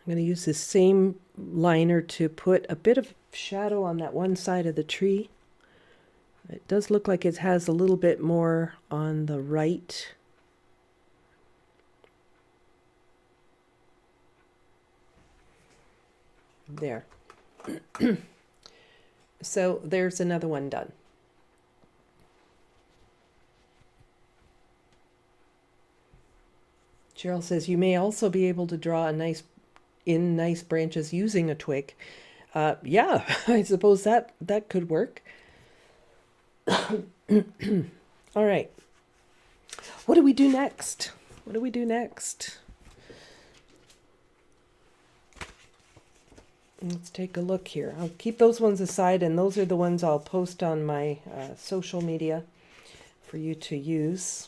I'm going to use this same liner to put a bit of shadow on that one side of the tree. It does look like it has a little bit more on the right. There. So there's another one done. Cheryl says you may also be able to draw nice branches using a twig. Yeah, I suppose that could work. All right. What do we do next? Let's take a look here. I'll keep those ones aside, and those are the ones I'll post on my social media for you to use.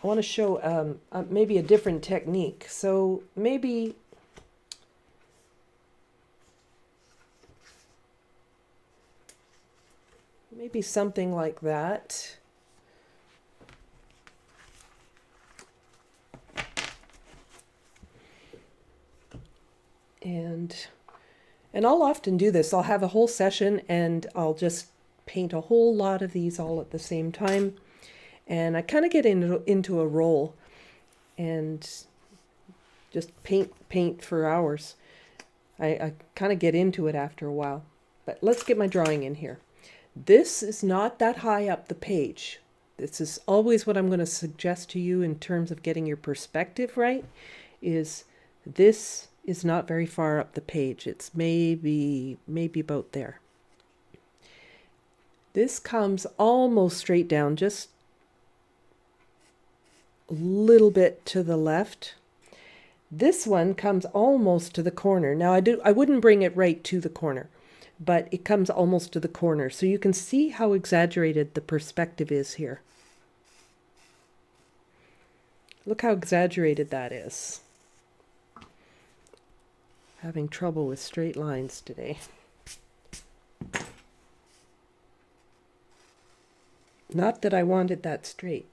I want to show maybe a different technique. So maybe something like that. And I'll often do this. I'll have a whole session and I'll just paint a whole lot of these all at the same time. And I kind of get into a roll and just paint for hours. I kind of get into it after a while. But let's get my drawing in here. This is not that high up the page. This is always what I'm going to suggest to you in terms of getting your perspective right, is this is not very far up the page. It's maybe about there. This comes almost straight down, just a little bit to the left. This one comes almost to the corner. Now I wouldn't bring it right to the corner, but it comes almost to the corner. So you can see how exaggerated the perspective is here. Look how exaggerated that is. Having trouble with straight lines today. Not that I wanted that straight.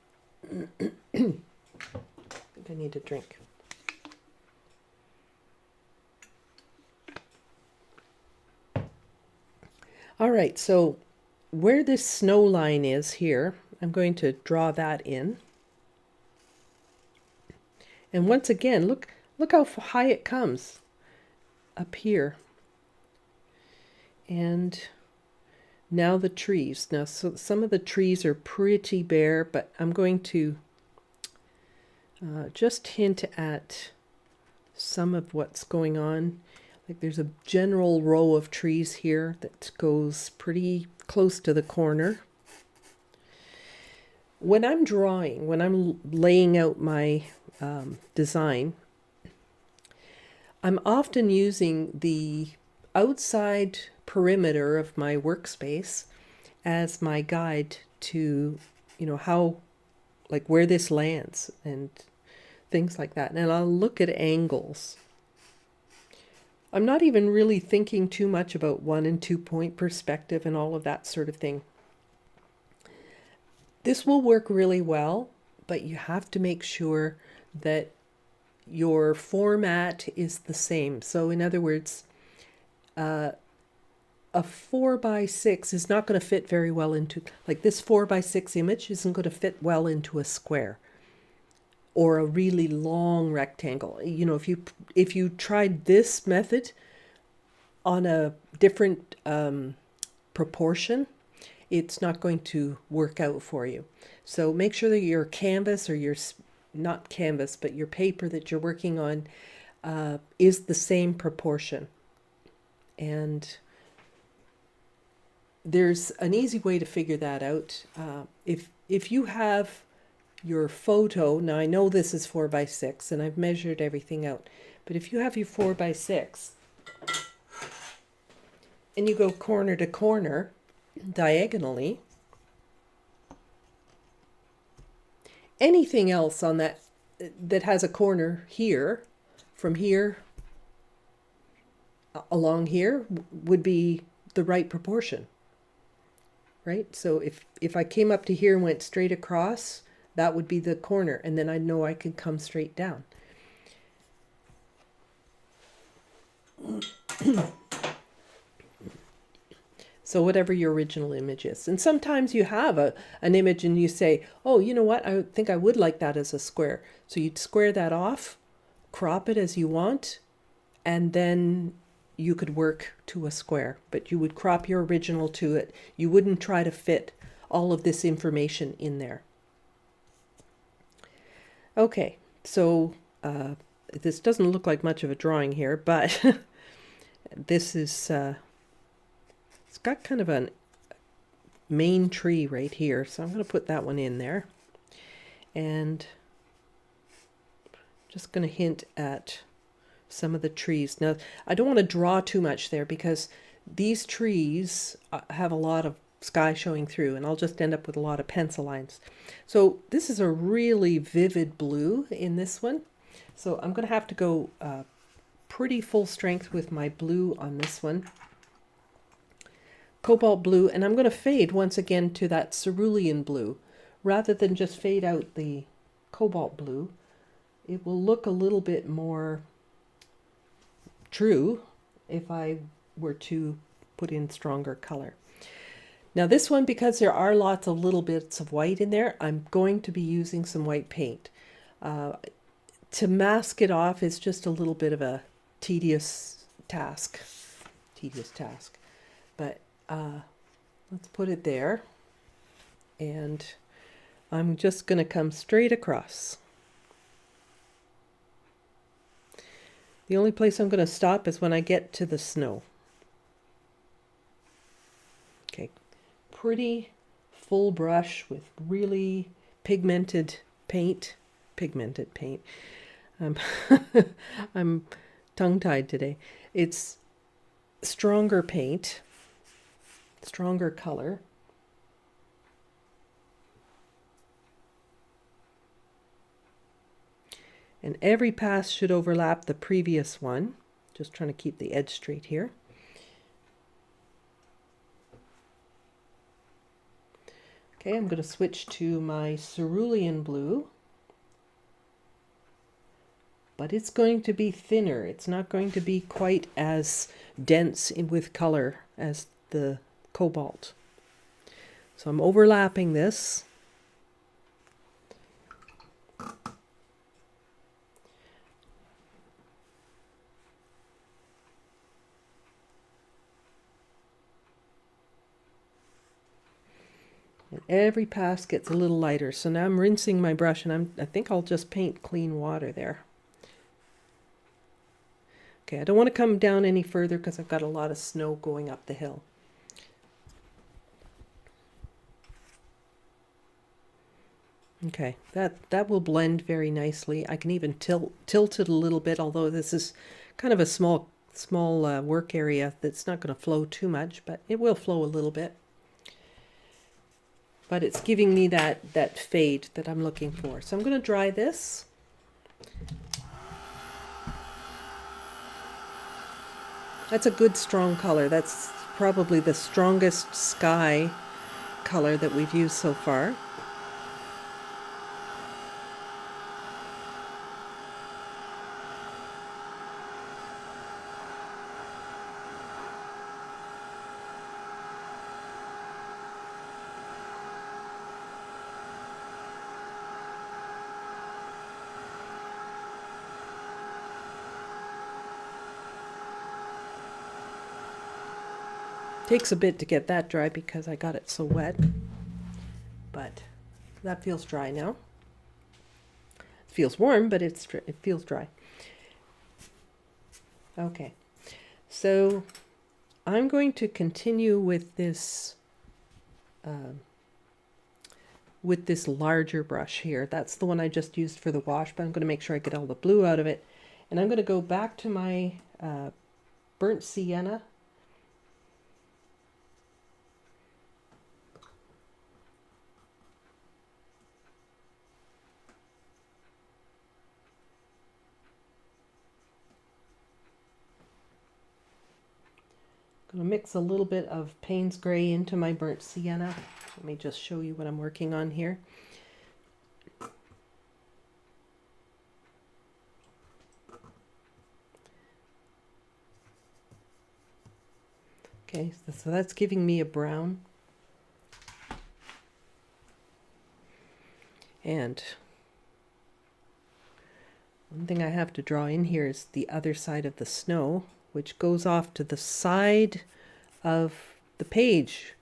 I think I need a drink. All right, so where this snow line is here, I'm going to draw that in. And once again, look how high it comes up here. And now the trees. Now, so some of the trees are pretty bare, but I'm going to just hint at some of what's going on. Like there's a general row of trees here that goes pretty close to the corner. When I'm drawing, when I'm laying out my design, I'm often using the outside perimeter of my workspace as my guide to, how, like where this lands and things like that. And I'll look at angles. I'm not even really thinking too much about 1 and 2 point perspective and all of that sort of thing. This will work really well, but you have to make sure that your format is the same. So in other words, a 4x6 is not going to fit very well into, like this 4x6 image isn't going to fit well into a square or a really long rectangle. If you tried this method on a different proportion, it's not going to work out for you. So make sure that your canvas, or your, not canvas, but your paper that you're working on is the same proportion. And there's an easy way to figure that out. If you have your photo, now I know this is 4x6 and I've measured everything out, but if you have your 4x6 and you go corner to corner diagonally, anything else on that has a corner here, from here along here, would be the right proportion, right? So if I came up to here and went straight across, that would be the corner, and then I know I could come straight down. So whatever your original image is. And sometimes you have an image and you say, oh, you know what, I think I would like that as a square. So you'd square that off, crop it as you want, and then you could work to a square. But you would crop your original to it. You wouldn't try to fit all of this information in there. Okay, so this doesn't look like much of a drawing here, but this is, it's got kind of a main tree right here, so I'm going to put that one in there. And just going to hint at some of the trees. Now, I don't want to draw too much there because these trees have a lot of sky showing through, and I'll just end up with a lot of pencil lines. So this is a really vivid blue in this one. So I'm going to have to go pretty full strength with my blue on this one. Cobalt blue, and I'm going to fade once again to that cerulean blue. Rather than just fade out the cobalt blue, it will look a little bit more true if I were to put in stronger color. Now this one, because there are lots of little bits of white in there, I'm going to be using some white paint. To mask it off is just a little bit of a tedious task. But let's put it there. And I'm just going to come straight across. The only place I'm going to stop is when I get to the snow. Okay, pretty full brush with really pigmented paint. I'm tongue-tied today. It's stronger paint, stronger color. And every pass should overlap the previous one. Just trying to keep the edge straight here. Okay, I'm going to switch to my cerulean blue. But it's going to be thinner. It's not going to be quite as dense with color as the cobalt. So I'm overlapping this. And every pass gets a little lighter. So now I'm rinsing my brush, and I think I'll just paint clean water there. Okay, I don't want to come down any further because I've got a lot of snow going up the hill. Okay, that will blend very nicely. I can even tilt it a little bit, although this is kind of a small work area that's not going to flow too much, but it will flow a little bit. But it's giving me that fade that I'm looking for. So I'm going to dry this. That's a good strong color. That's probably the strongest sky color that we've used so far. Takes a bit to get that dry because I got it so wet, but that feels dry now. It feels warm, but it feels dry. Okay, so I'm going to continue with this larger brush here. That's the one I just used for the wash, but I'm going to make sure I get all the blue out of it. And I'm going to go back to my burnt sienna. I'm going to mix a little bit of Payne's Gray into my burnt sienna. Let me just show you what I'm working on here. Okay, so that's giving me a brown. And one thing I have to draw in here is the other side of the snow, which goes off to the side of the page.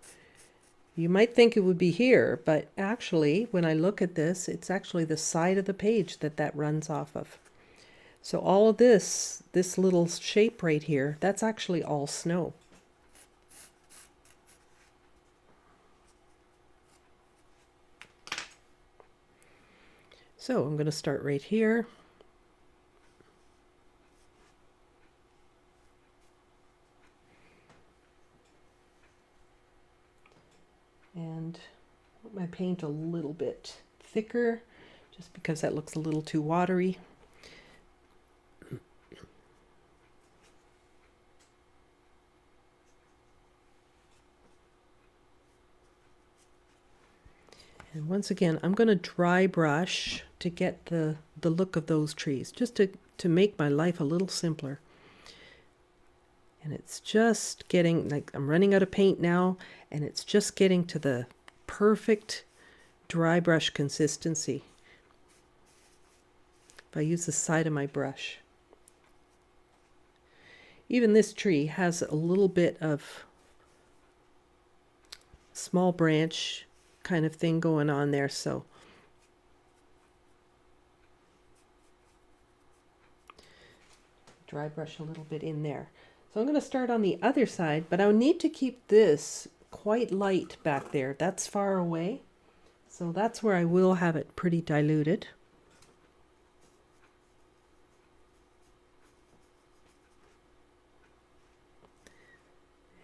You might think it would be here, but actually, when I look at this, it's actually the side of the page that runs off of. So all of this little shape right here, that's actually all snow. So I'm going to start right here. And put my paint a little bit thicker, just because that looks a little too watery. And once again, I'm going to dry brush to get the look of those trees, just to make my life a little simpler. And it's just getting, like, I'm running out of paint now, and it's just getting to the perfect dry brush consistency. If I use the side of my brush. Even this tree has a little bit of small branch kind of thing going on there, so dry brush a little bit in there. So I'm going to start on the other side, but I'll need to keep this quite light back there. That's far away, so that's where I will have it pretty diluted.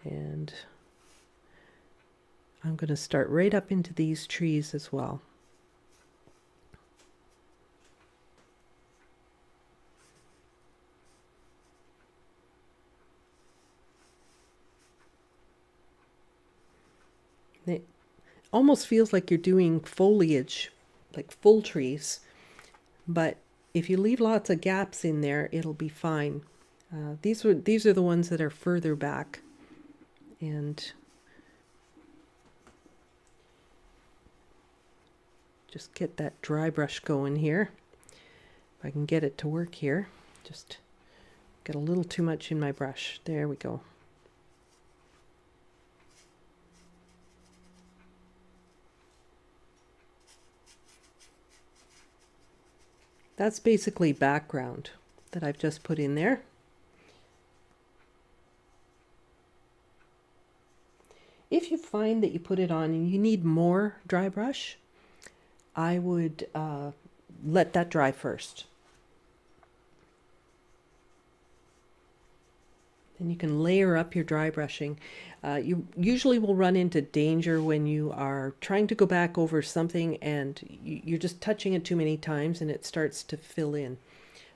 And I'm going to start right up into these trees as well. It almost feels like you're doing foliage, like full trees, but if you leave lots of gaps in there, it'll be fine. These are the ones that are further back, and just get that dry brush going here. If I can get it to work here, just get a little too much in my brush. There we go. That's basically background that I've just put in there. If you find that you put it on and you need more dry brush, I would let that dry first. Then you can layer up your dry brushing. You usually will run into danger when you are trying to go back over something and you're just touching it too many times and it starts to fill in.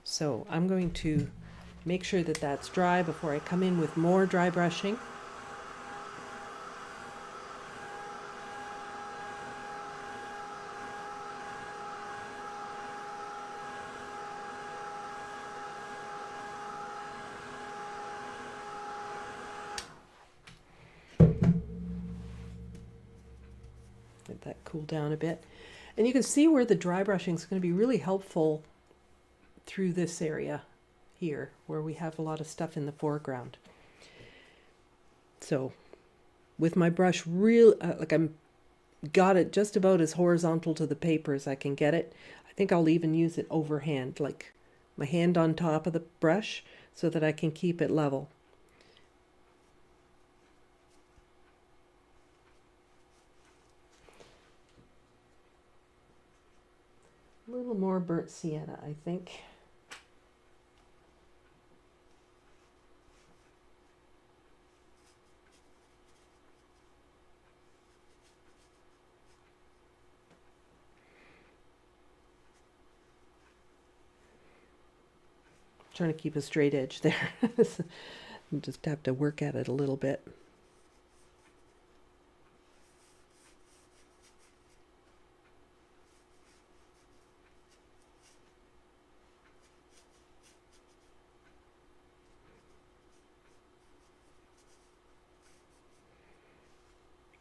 So I'm going to make sure that that's dry before I come in with more dry brushing. Let that cool down a bit. And you can see where the dry brushing is going to be really helpful through this area here, where we have a lot of stuff in the foreground. So with my brush like I'm got it just about as horizontal to the paper as I can get it. I think I'll even use it overhand, like my hand on top of the brush, so that I can keep it level. A little more burnt sienna, I think. Trying to keep a straight edge there. Just have to work at it a little bit.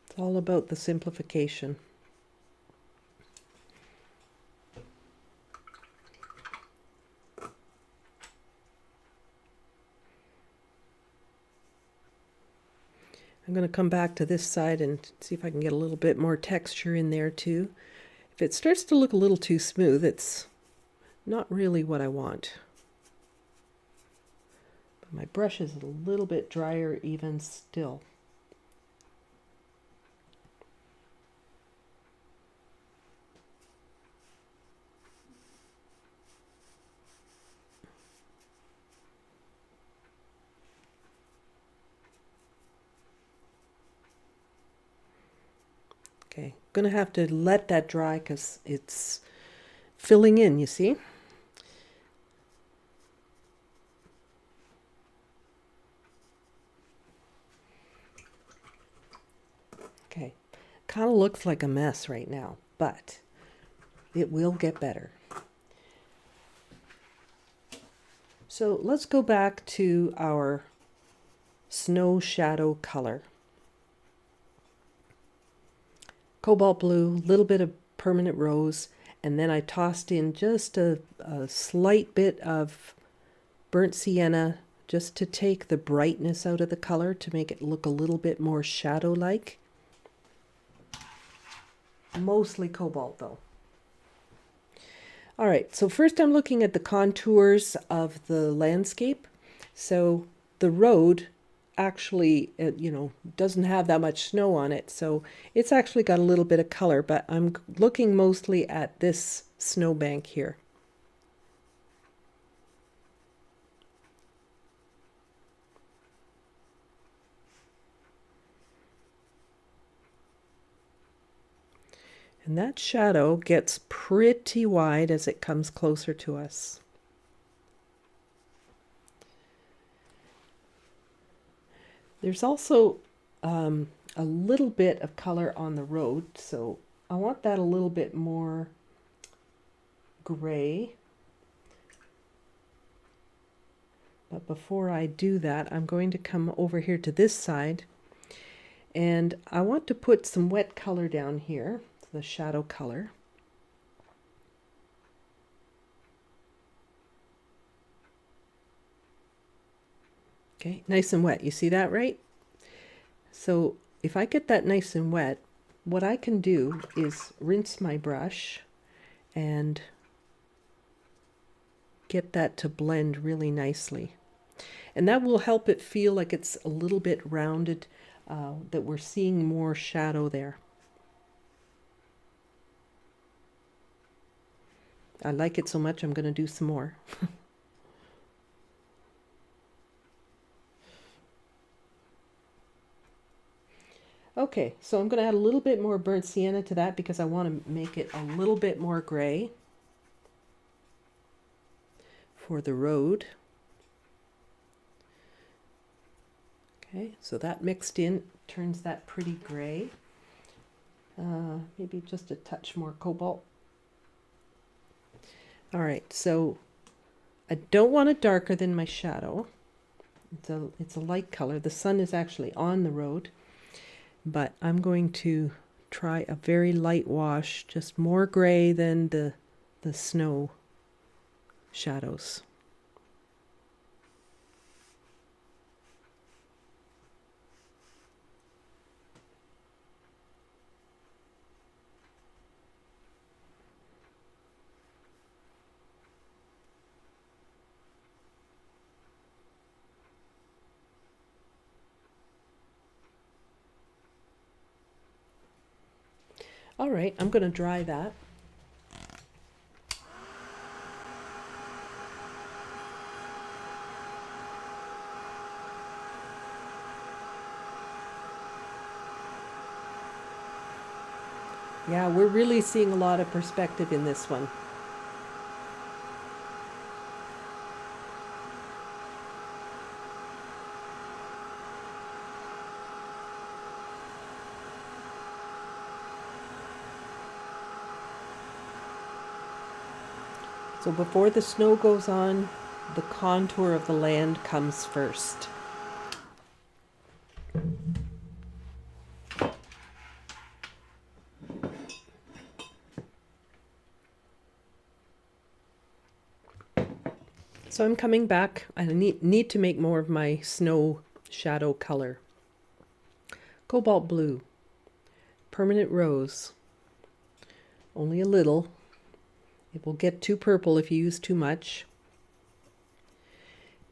It's all about the simplification. I'm going to come back to this side and see if I can get a little bit more texture in there too. If it starts to look a little too smooth, it's not really what I want. But my brush is a little bit drier even still. Okay, I'm gonna have to let that dry because it's filling in, you see? Okay, kind of looks like a mess right now, but it will get better. So let's go back to our snow shadow color. Cobalt blue, little bit of permanent rose, and then I tossed in just a slight bit of burnt sienna just to take the brightness out of the color to make it look a little bit more shadow-like. Mostly cobalt though. All right, so first I'm looking at the contours of the landscape. So the road actually, doesn't have that much snow on it, so it's actually got a little bit of color, but I'm looking mostly at this snowbank here. And that shadow gets pretty wide as it comes closer to us. There's also a little bit of color on the road, so I want that a little bit more gray. But before I do that, I'm going to come over here to this side, and I want to put some wet color down here, the shadow color. Okay, nice and wet. You see that, right? So if I get that nice and wet, what I can do is rinse my brush and get that to blend really nicely. And that will help it feel like it's a little bit rounded, that we're seeing more shadow there. I like it so much, I'm going to do some more. Okay, so I'm going to add a little bit more burnt sienna to that because I want to make it a little bit more gray for the road. Okay, so that mixed in turns that pretty gray. Maybe just a touch more cobalt. All right, so I don't want it darker than my shadow. It's a light color. The sun is actually on the road, but I'm going to try a very light wash, just more gray than the snow shadows. All right, I'm going to dry that. Yeah, we're really seeing a lot of perspective in this one. So before the snow goes on, the contour of the land comes first. So I'm coming back. I need to make more of my snow shadow color. Cobalt blue, permanent rose, only a little. It will get too purple if you use too much.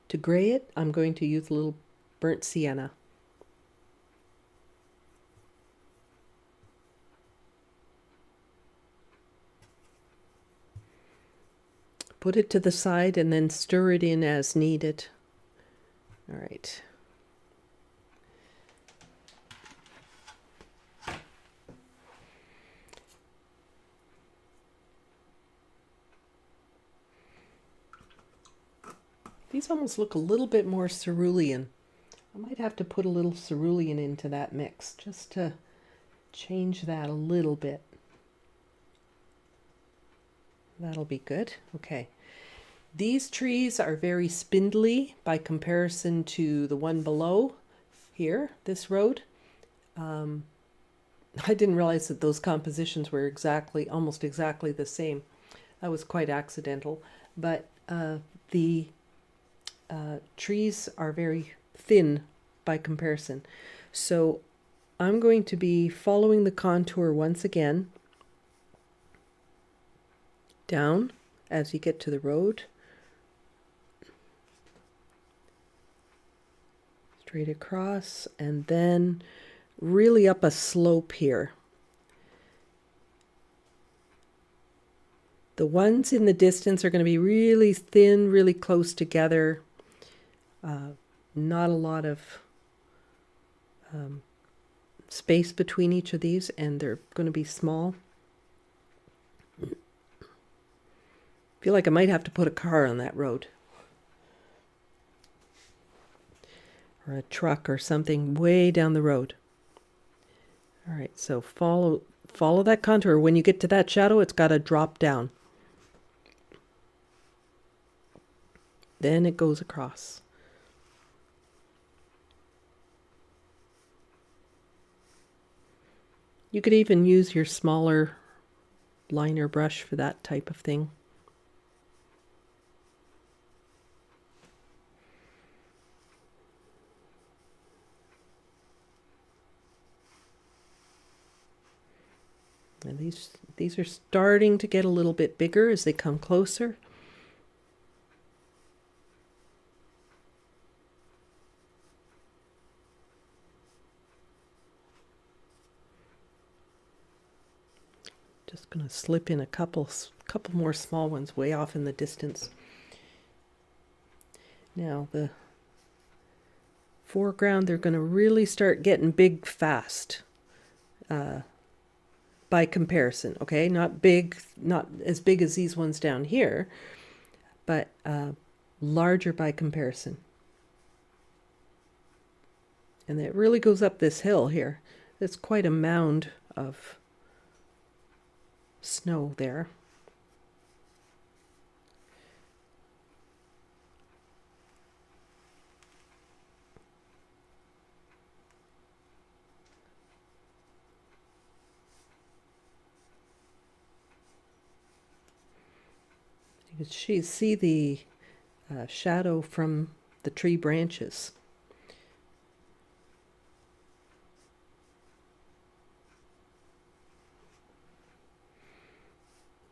To gray it, I'm going to use a little burnt sienna. Put it to the side and then stir it in as needed. All right. These almost look a little bit more cerulean. I might have to put a little cerulean into that mix just to change that a little bit. That'll be good. Okay. These trees are very spindly by comparison to the one below. here, this road. I didn't realize that those compositions were almost exactly the same. That was quite accidental. But the trees are very thin by comparison. So I'm going to be following the contour once again down as you get to the road. Straight across, and then really up a slope here. The ones in the distance are going to be really thin, really close together. Not a lot of space between each of these, and they're going to be small. Feel like I might have to put a car on that road. Or a truck or something way down the road. All right, so follow that contour. When you get to that shadow, it's got to drop down. Then it goes across. You could even use your smaller liner brush for that type of thing. And these are starting to get a little bit bigger as they come closer. Just going to slip in a couple more small ones way off in the distance. Now the foreground, they're going to really start getting big fast. By comparison, okay? Not as big as these ones down here, but larger by comparison. And it really goes up this hill here. It's quite a mound of snow there. You can see the shadow from the tree branches.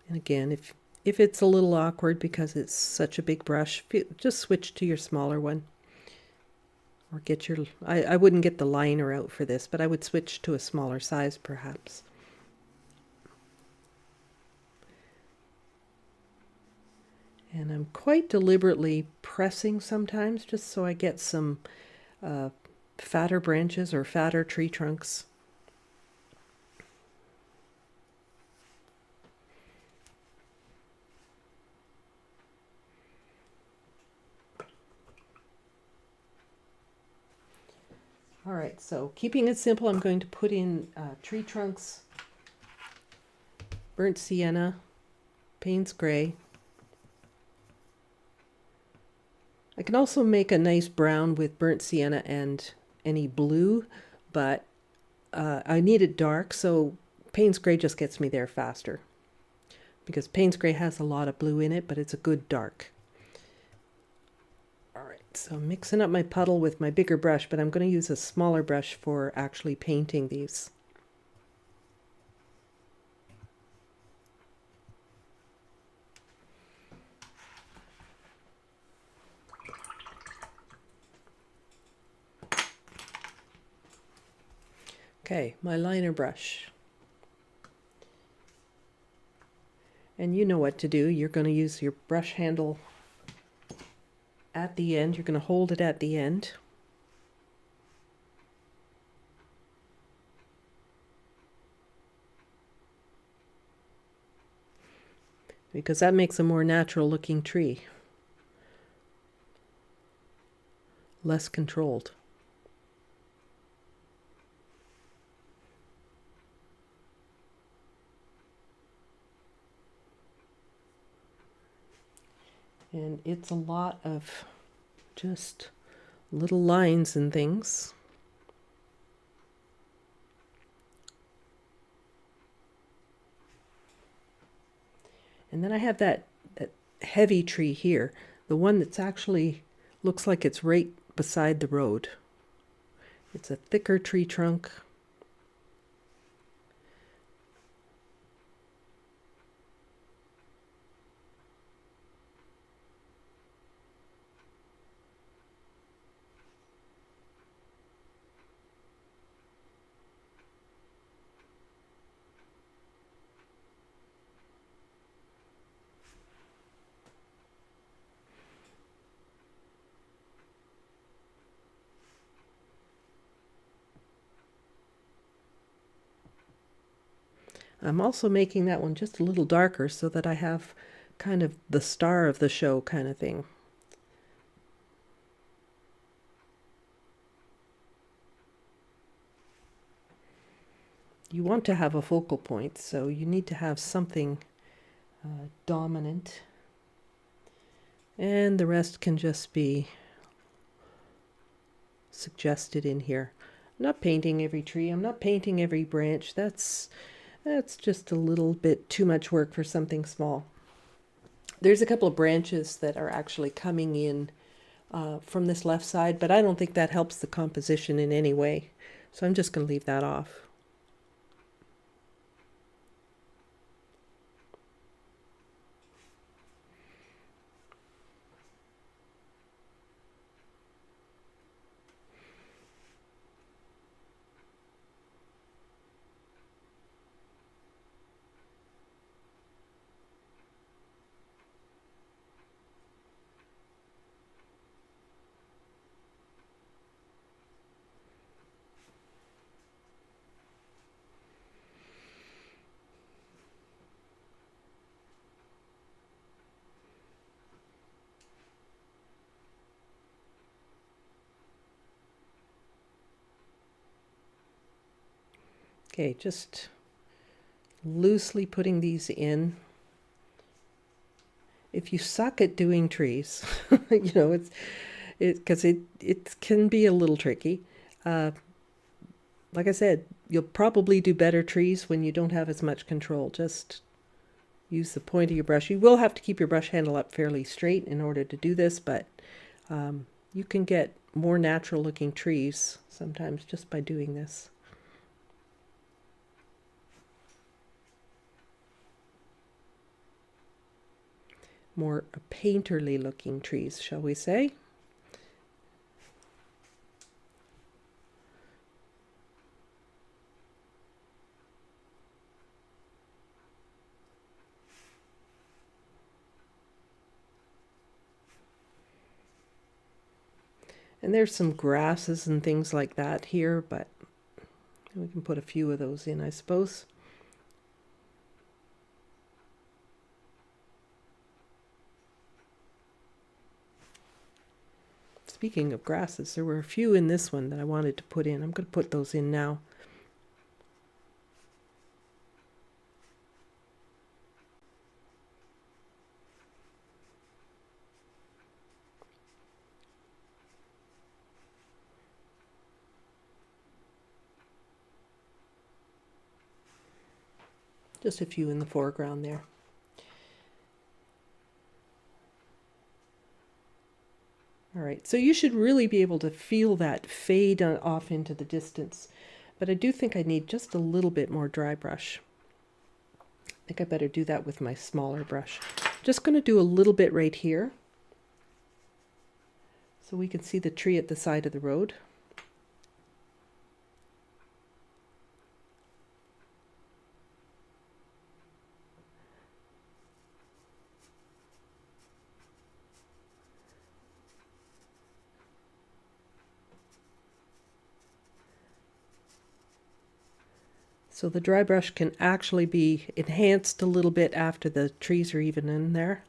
And again, if it's a little awkward because it's such a big brush, just switch to your smaller one. Or get your, I wouldn't get the liner out for this, but I would switch to a smaller size perhaps. And I'm quite deliberately pressing sometimes just so I get some fatter branches or fatter tree trunks. All right, so keeping it simple, I'm going to put in tree trunks, burnt sienna, Payne's gray. I can also make a nice brown with burnt sienna and any blue, but I need it dark, so Payne's gray just gets me there faster. Because Payne's gray has a lot of blue in it, but it's a good dark. All right, so I'm mixing up my puddle with my bigger brush, but I'm going to use a smaller brush for actually painting these. Okay, my liner brush. And you know what to do. You're going to use your brush handle at the end. You're going to hold it at the end. Because that makes a more natural looking tree. Less controlled. And it's a lot of just little lines and things. And then I have that heavy tree here, the one that's actually looks like it's right beside the road. It's a thicker tree trunk. I'm also making that one just a little darker so that I have kind of the star of the show kind of thing. You want to have a focal point, so you need to have something dominant. And the rest can just be suggested in here. I'm not painting every tree. I'm not painting every branch. That's just a little bit too much work for something small. There's a couple of branches that are actually coming in from this left side, but I don't think that helps the composition in any way. So I'm just going to leave that off. Okay, just loosely putting these in. If you suck at doing trees, you know, because it can be a little tricky. Like I said, you'll probably do better trees when you don't have as much control. Just use the point of your brush. You will have to keep your brush handle up fairly straight in order to do this, but you can get more natural looking trees sometimes just by doing this. More painterly looking trees, shall we say. And there's some grasses and things like that here, but we can put a few of those in, I suppose. Speaking of grasses, there were a few in this one that I wanted to put in. I'm going to put those in now. Just a few in the foreground there. All right, so you should really be able to feel that fade off into the distance. But I do think I need just a little bit more dry brush. I think I better do that with my smaller brush. Just going to do a little bit right here so we can see the tree at the side of the road. So the dry brush can actually be enhanced a little bit after the trees are even in there.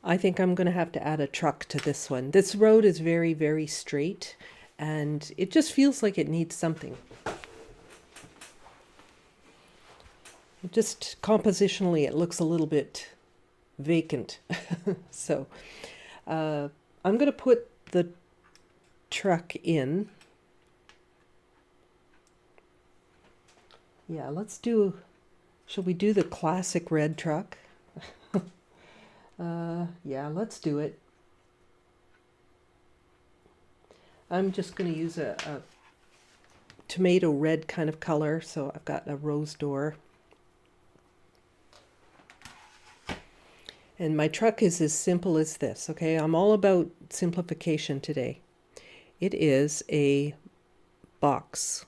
I think I'm going to have to add a truck to this one. This road is very, very straight, and it just feels like it needs something. It just compositionally, it looks a little bit vacant. So I'm going to put the truck in. Yeah, shall we do the classic red truck? Yeah, let's do it. I'm just going to use a tomato red kind of color, so I've got a rose door. And my truck is as simple as this, okay? I'm all about simplification today. It is a box.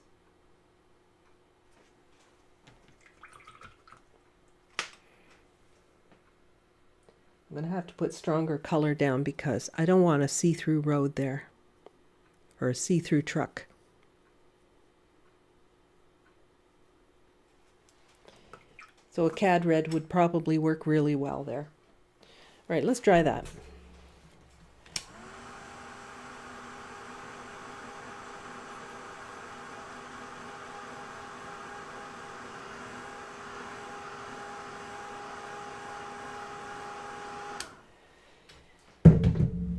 I'm going to have to put stronger color down because I don't want a see-through road there, or a see-through truck. So a cad red would probably work really well there. All right, let's try that.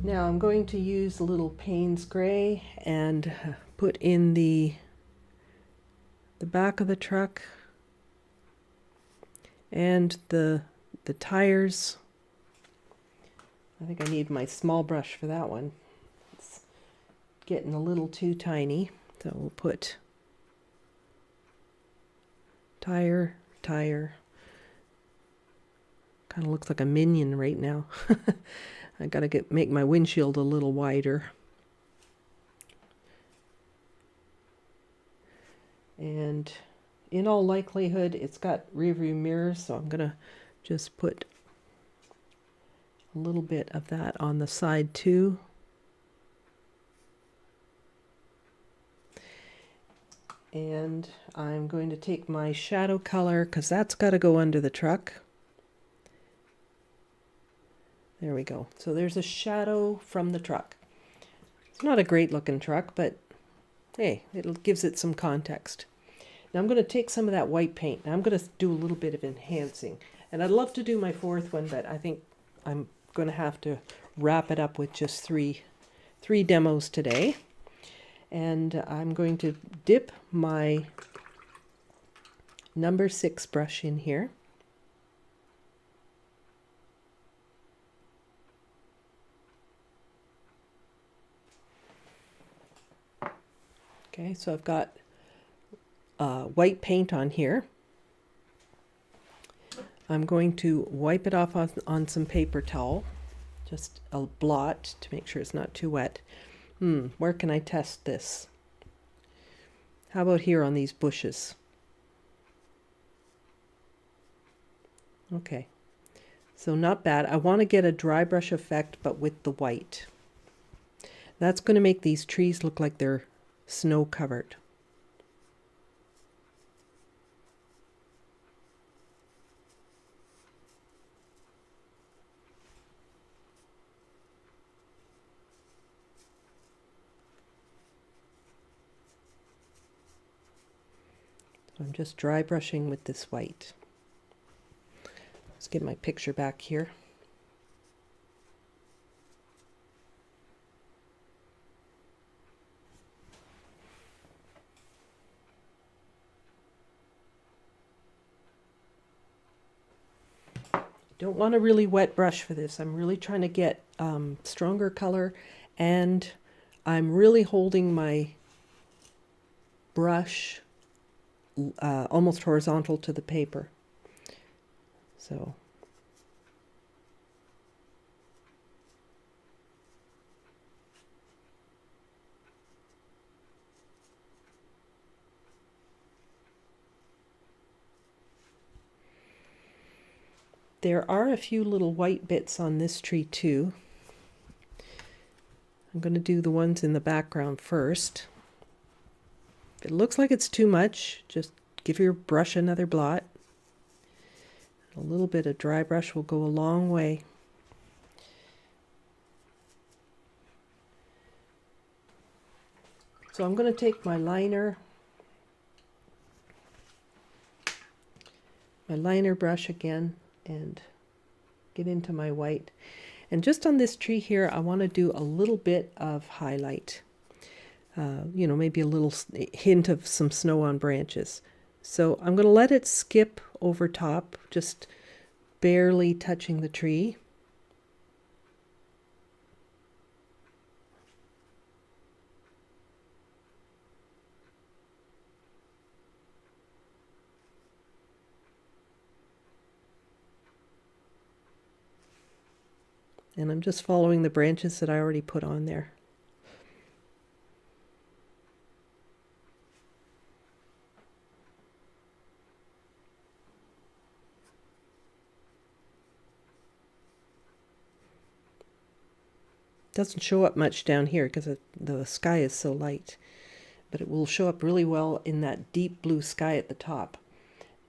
Now I'm going to use a little Payne's gray and put in the back of the truck and the tires. I think I need my small brush for that one. It's getting a little too tiny, so we'll put tire. Kind of looks like a minion right now. I gotta make my windshield a little wider. And in all likelihood, it's got rear view mirrors, so I'm gonna just put a little bit of that on the side too. And I'm going to take my shadow color, because that's got to go under the truck. There we go. So there's a shadow from the truck. It's not a great looking truck, but hey, it gives it some context. Now I'm going to take some of that white paint, and I'm going to do a little bit of enhancing. And I'd love to do my fourth one, but I think I'm going to have to wrap it up with just three demos today. And I'm going to dip my number 6 brush in here. Okay, so I've got white paint on here. I'm going to wipe it off on some paper towel, just a blot to make sure it's not too wet. Where can I test this? How about here on these bushes? Okay, so not bad. I want to get a dry brush effect, but with the white. That's going to make these trees look like they're snow covered. I'm just dry brushing with this white. Let's get my picture back here. Don't want a really wet brush for this. I'm really trying to get stronger color, and I'm really holding my brush almost horizontal to the paper. So there are a few little white bits on this tree too. I'm going to do the ones in the background first. If it looks like it's too much, just give your brush another blot. A little bit of dry brush will go a long way. So I'm going to take my liner brush again and get into my white. And just on this tree here, I want to do a little bit of highlight. You know, maybe a little hint of some snow on branches. So I'm going to let it skip over top, just barely touching the tree. And I'm just following the branches that I already put on there. Doesn't show up much down here because the sky is so light, but it will show up really well in that deep blue sky at the top.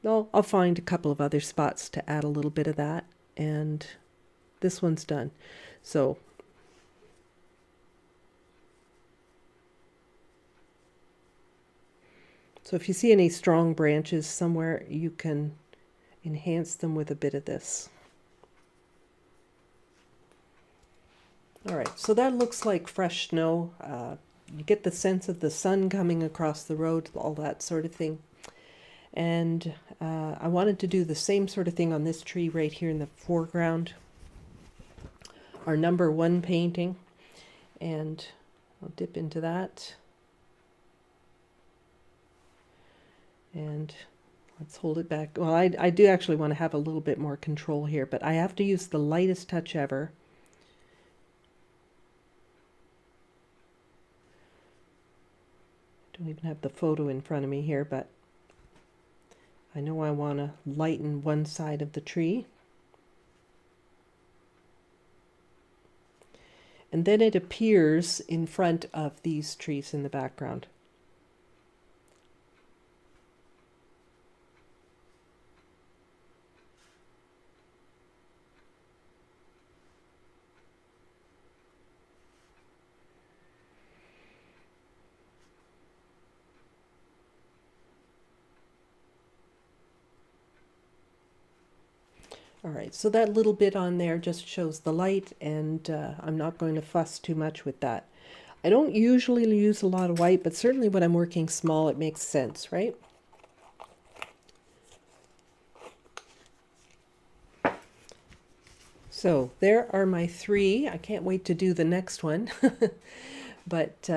I'll find a couple of other spots to add a little bit of that, and this one's done. So if you see any strong branches somewhere, you can enhance them with a bit of this. All right, so that looks like fresh snow. You get the sense of the sun coming across the road, all that sort of thing. And I wanted to do the same sort of thing on this tree right here in the foreground. Our number 1 painting. And I'll dip into that. And let's hold it back. Well, I do actually want to have a little bit more control here, but I have to use the lightest touch ever. Don't even have the photo in front of me here, but I know I want to lighten one side of the tree. And then it appears in front of these trees in the background. All right, so that little bit on there just shows the light, and I'm not going to fuss too much with that. I don't usually use a lot of white, but certainly when I'm working small, it makes sense, right? So there are my 3. I can't wait to do the next one. But,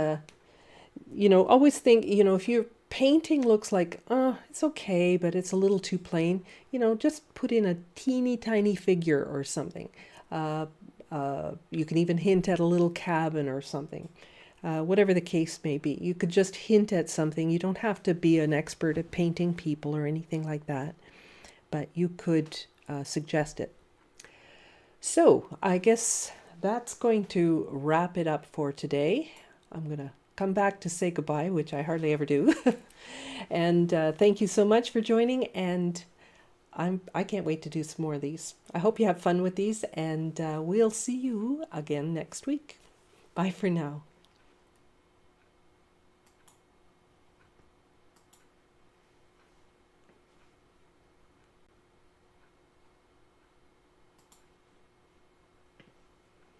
you know, always think, you know, if your painting looks like, it's okay, but it's a little too plain, you know, just put in a teeny tiny figure or something. You can even hint at a little cabin or something. Whatever the case may be. You could just hint at something. You don't have to be an expert at painting people or anything like that, but you could suggest it. So I guess that's going to wrap it up for today. I'm going to come back to say goodbye, which I hardly ever do. And thank you so much for joining, and I can't wait to do some more of these. I hope you have fun with these, and we'll see you again next week. Bye for now.